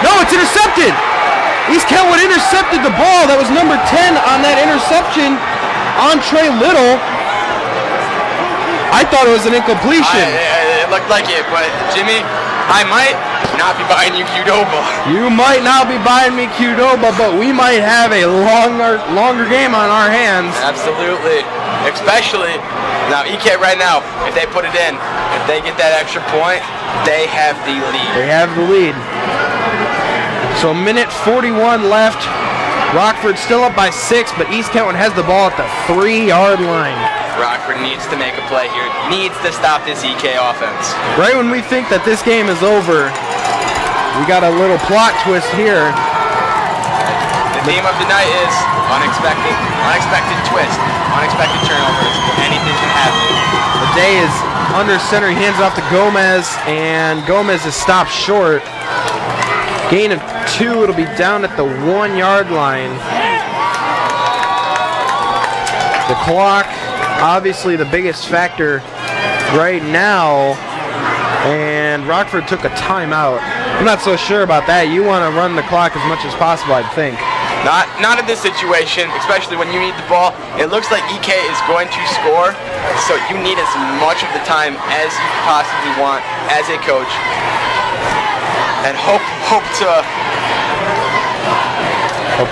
No, it's intercepted. East Kentwood intercepted the ball. That was number 10 on that interception, Entre Little. I thought it was an incompletion. It looked like it, but Jimmy, I might not be buying you Qdoba. You might not be buying me Qdoba, but we might have a longer game on our hands. Absolutely. Especially, now EK right now, if they put it in, if they get that extra point, they have the lead. They have the lead. So 1:41 left. Rockford still up by 6, but East Kentwood has the ball at the 3-yard line. Rockford needs to make a play here, needs to stop this EK offense. Right when we think that this game is over, we got a little plot twist here. The theme of the night is unexpected twist, unexpected turnovers. Anything can happen. Maday is under center, he hands it off to Gomez, and Gomez is stopped short. Gain of 2, it'll be down at the 1-yard line. The clock, obviously the biggest factor right now, and Rockford took a timeout. I'm not so sure about that. You want to run the clock as much as possible, I'd think. Not in this situation, especially when you need the ball. It looks like EK is going to score, so you need as much of the time as you possibly want as a coach. And hope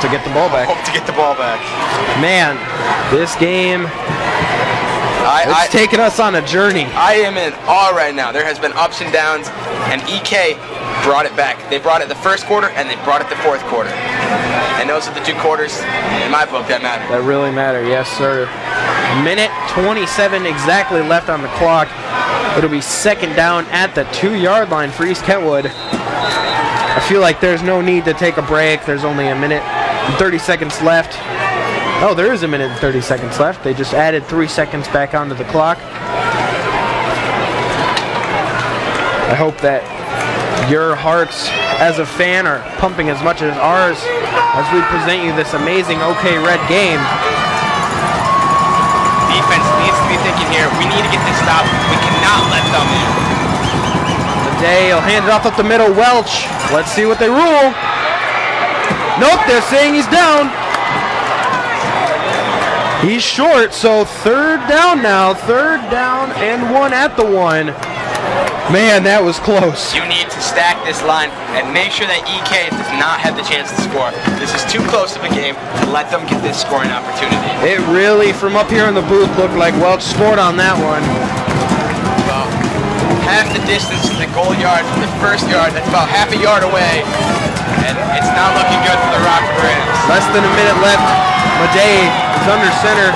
to get the ball back. Hope to get the ball back. Man, this game, it's taken us on a journey. I am in awe right now. There has been ups and downs, and EK brought it back. They brought it the first quarter, and they brought it the fourth quarter. And those are the 2 quarters, in my book, that matter. That really matter, yes, sir. 1:27 exactly left on the clock. It'll be 2nd down at the 2-yard line for East Kentwood. I feel like there's no need to take a break. There's only 1 minute and 30 seconds left. Oh, there is 1 minute and 30 seconds left. They just added 3 seconds back onto the clock. I hope that your hearts as a fan are pumping as much as ours as we present you this amazing OK Red game. Defense needs to be thinking here, we need to get this stopped. We cannot let them in. Maday will hand it off up the middle. Welch. Let's see what they rule. Nope, they're saying he's down. He's short, so 3rd down now. 3rd down and 1 at the 1. Man, that was close. You need to stack this line and make sure that EK does not have the chance to score. This is too close of a game to let them get this scoring opportunity. It really, from up here in the booth, looked like Welch scored on that one. Well, half the distance to the goal yard from the first yard. That's about half a yard away, and it's not looking good for the Rockford Rams. Less than 1 minute left. Maday is under center.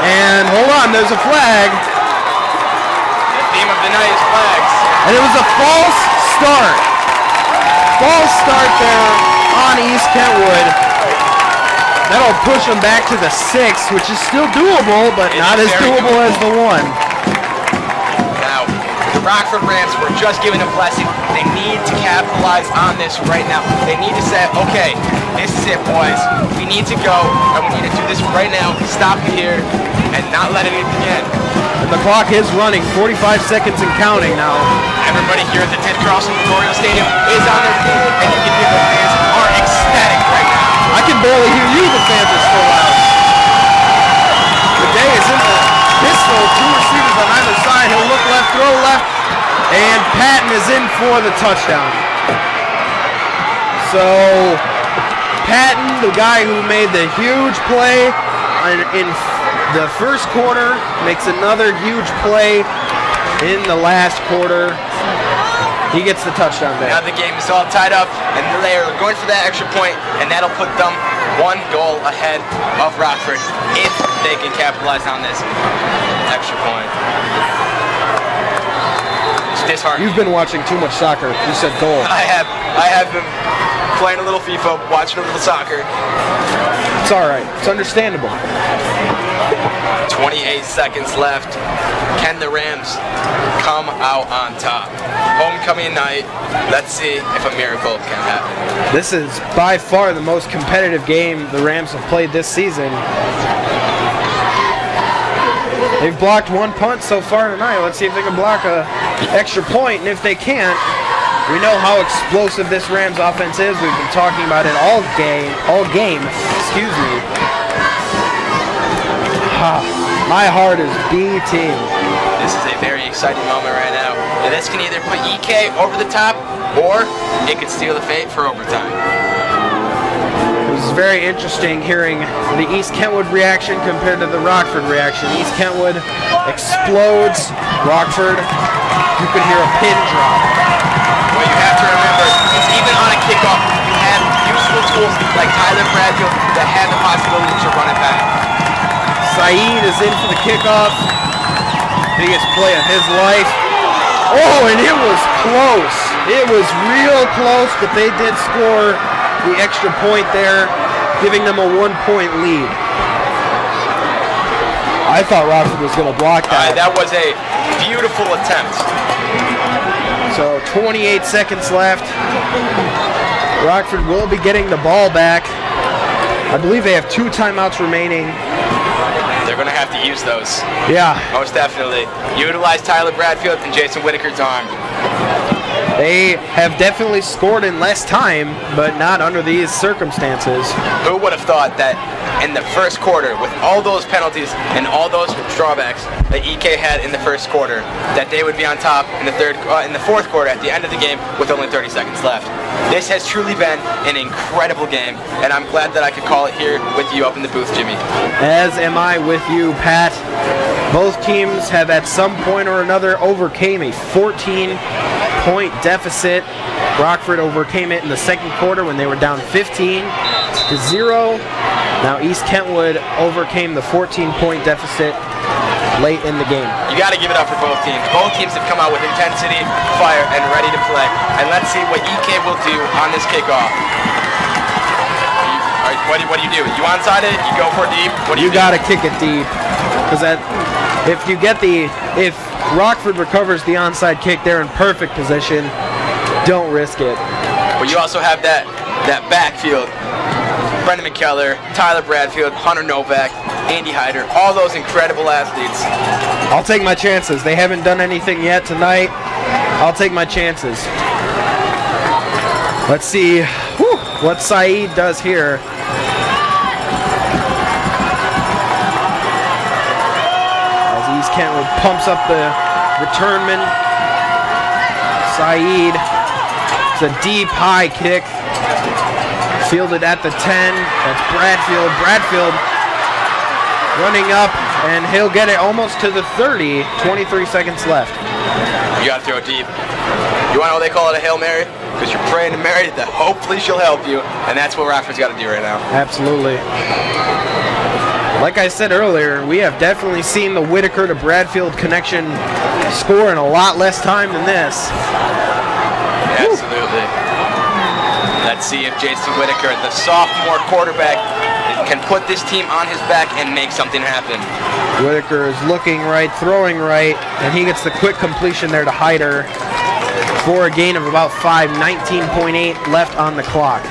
And hold on, there's a flag. The theme of the night is flags. And it was a false start. False start there on East Kentwood. That'll push them back to the 6, which is still doable, but not as doable as the 1. Now, the Rockford Rams were just given a blessing. They need to capitalize on this right now. They need to say, okay, this is it, boys. We need to go, and we need to do this right now. Stop it here, and not let anything in. And the clock is running, 45 seconds and counting now. Everybody here at the Ted Carlson Memorial Stadium is on their feet, and you can hear the fans are ecstatic right now. I can barely hear you, the fans are so loud. Maday is in the pistol, 2 receivers on either side. He'll look left, throw left, and Patton is in for the touchdown. So, Patton, the guy who made the huge play in the first quarter, makes another huge play in the last quarter. He gets the touchdown Now there. the game is all tied up, and they're going for that extra point, and that'll put them 1 goal ahead of Rockford if they can capitalize on this extra point. It's disheartening. You've been watching too much soccer. You said goal. I have been playing a little FIFA, watching a little soccer. It's all right. It's understandable. 28 seconds left. Can the Rams come out on top? Homecoming night. Let's see if a miracle can happen. This is by far the most competitive game the Rams have played this season. They've blocked 1 punt so far tonight. Let's see if they can block a extra point, and if they can't, we know how explosive this Rams offense is. We've been talking about it all game. Excuse me. My heart is beating. This is a very exciting moment right now. And this can either put EK over the top, or it could steal the fate for overtime. It was very interesting hearing the East Kentwood reaction compared to the Rockford reaction. East Kentwood explodes. Rockford, you could hear a pin drop. What you have to remember is even on a kickoff, you have useful tools like Tyler Bradfield that have the possibility to run it back. Saeed is in for the kickoff. Biggest play of his life. Oh, and it was close. It was real close, but they did score the extra point there, giving them a 1-point lead. I thought Rockford was going to block that. That was a beautiful attempt. So 28 seconds left. Rockford will be getting the ball back. I believe they have 2 timeouts remaining. They're going to have to use those. Yeah. Most definitely. Utilize Tyler Bradfield and Jason Whitaker's arm. They have definitely scored in less time, but not under these circumstances. Who would have thought that in the first quarter, with all those penalties and all those drawbacks that EK had in the first quarter, that they would be on top in the fourth quarter at the end of the game with only 30 seconds left. This has truly been an incredible game, and I'm glad that I could call it here with you up in the booth, Jimmy. As am I with you, Pat. Both teams have at some point or another overcame a 14-point deficit. Rockford overcame it in the second quarter when they were down 15-0. Now East Kentwood overcame the 14-point deficit late in the game. You got to give it up for both teams. Both teams have come out with intensity, fire, and ready to play. And let's see what EK will do on this kickoff. What do you do? You onside it? You go for it deep? What do you do? Got to kick it deep, because if Rockford recovers the onside kick, they're in perfect position. Don't risk it. But you also have that backfield. Brendan McKellar, Tyler Bradfield, Hunter Novak, Andy Hyder, all those incredible athletes. I'll take my chances. They haven't done anything yet tonight. I'll take my chances. Let's see what Saeed does here. As East Kentwood pumps up the returnman. Saeed, it's a deep high kick. Fielded at the 10. That's Bradfield. Bradfield running up, and he'll get it almost to the 30. 23 seconds left. You got to throw it deep. You want to know what they call it, a Hail Mary? Because you're praying to Mary that hopefully she'll help you, and that's what Rockford's got to do right now. Absolutely. Like I said earlier, we have definitely seen the Whitaker to Bradfield connection score in a lot less time than this. Absolutely. Let's see if Jason Whitaker, the sophomore quarterback, can put this team on his back and make something happen. Whitaker is looking right, throwing right, and he gets the quick completion there to Hyder for a gain of about 5, 19.8 left on the clock.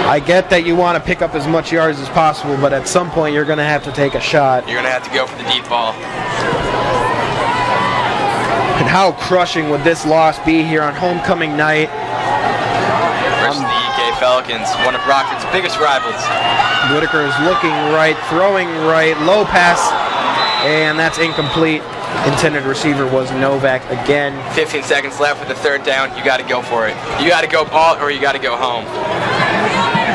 I get that you want to pick up as much yards as possible, but at some point you're going to have to take a shot. You're going to have to go for the deep ball. And how crushing would this loss be here on homecoming night? Versus the EK Falcons, one of Rockford's biggest rivals. Whitaker is looking right, throwing right, low pass, and that's incomplete. Intended receiver was Novak again. 15 seconds left with the third down. You got to go for it. You got to go ball or you got to go home.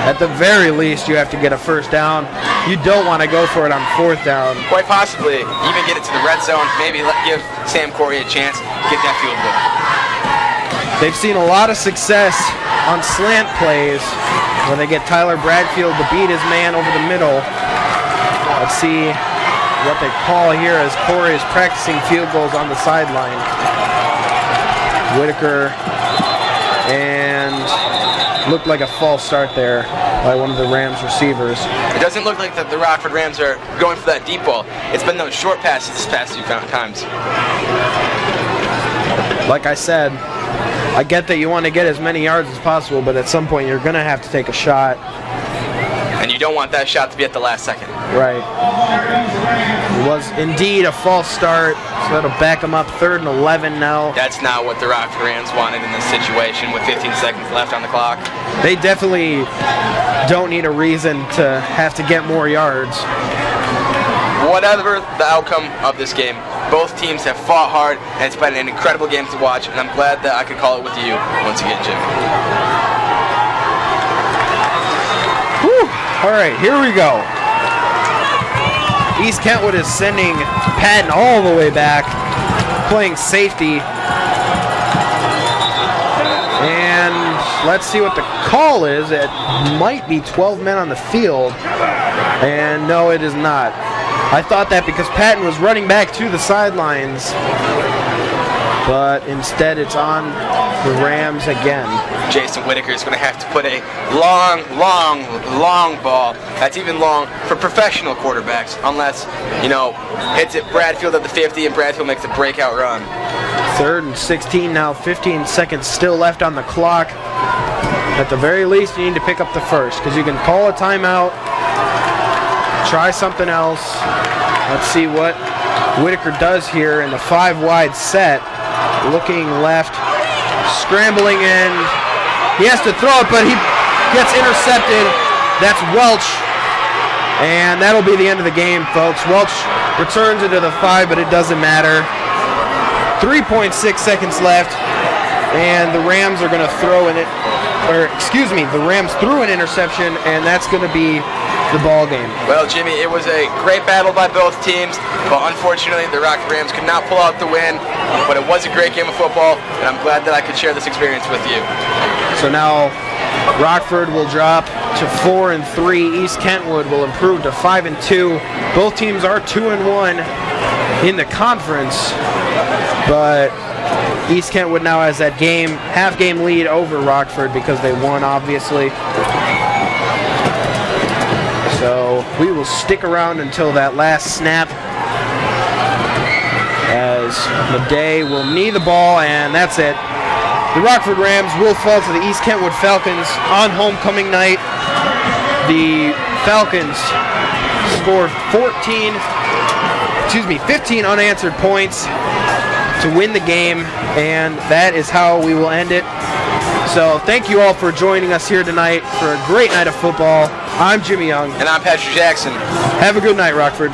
At the very least, you have to get a first down. You don't want to go for it on 4th down. Quite possibly even get it to the red zone. Maybe give Sam Corey a chance to get that field goal. They've seen a lot of success on slant plays where they get Tyler Bradfield to beat his man over the middle. Let's see what they call here as Corey is practicing field goals on the sideline. Whitaker, and looked like a false start there by one of the Rams receivers. It doesn't look like the Rockford Rams are going for that deep ball. It's been those short passes this past few times. Like I said, I get that you want to get as many yards as possible, but at some point you're going to have to take a shot. And you don't want that shot to be at the last second. Right. It was indeed a false start, so that'll back them up 3rd and 11 now. That's not what the Rockford Rams wanted in this situation with 15 seconds left on the clock. They definitely don't need a reason to have to get more yards. Whatever the outcome of this game, both teams have fought hard, and it's been an incredible game to watch, and I'm glad that I could call it with you once again, Jim. Whew. All right, here we go. East Kentwood is sending Patton all the way back, playing safety. And let's see what the call is. It might be 12 men on the field. And no, it is not. I thought that because Patton was running back to the sidelines, but instead it's on the Rams again. Jason Whitaker is going to have to put a long ball. That's even long for professional quarterbacks, unless, hits it Bradfield at the 50 and Bradfield makes a breakout run. 3rd and 16 now, 15 seconds still left on the clock. At the very least, you need to pick up the first, because you can call a timeout, try something else. Let's see what Whitaker does here in the 5-wide set. Looking left, scrambling in. He has to throw it, but he gets intercepted. That's Welch. And that'll be the end of the game, folks. Welch returns it to the 5, but it doesn't matter. 3.6 seconds left, and the Rams are going to throw in it. The Rams threw an interception, and that's going to be the ball game. Well, Jimmy, it was a great battle by both teams, but unfortunately the Rockford Rams could not pull out the win. But it was a great game of football, and I'm glad that I could share this experience with you. So now Rockford will drop to 4-3. East Kentwood will improve to 5-2. Both teams are 2-1 in the conference, but East Kentwood now has that half-game lead over Rockford because they won, obviously. So we will stick around until that last snap as Maday will knee the ball, and that's it. The Rockford Rams will fall to the East Kentwood Falcons on homecoming night. The Falcons scored 15 unanswered points to win the game, and that is how we will end it. So thank you all for joining us here tonight for a great night of football. I'm Jimmy Young. And I'm Patrick Jackson. Have a good night, Rockford.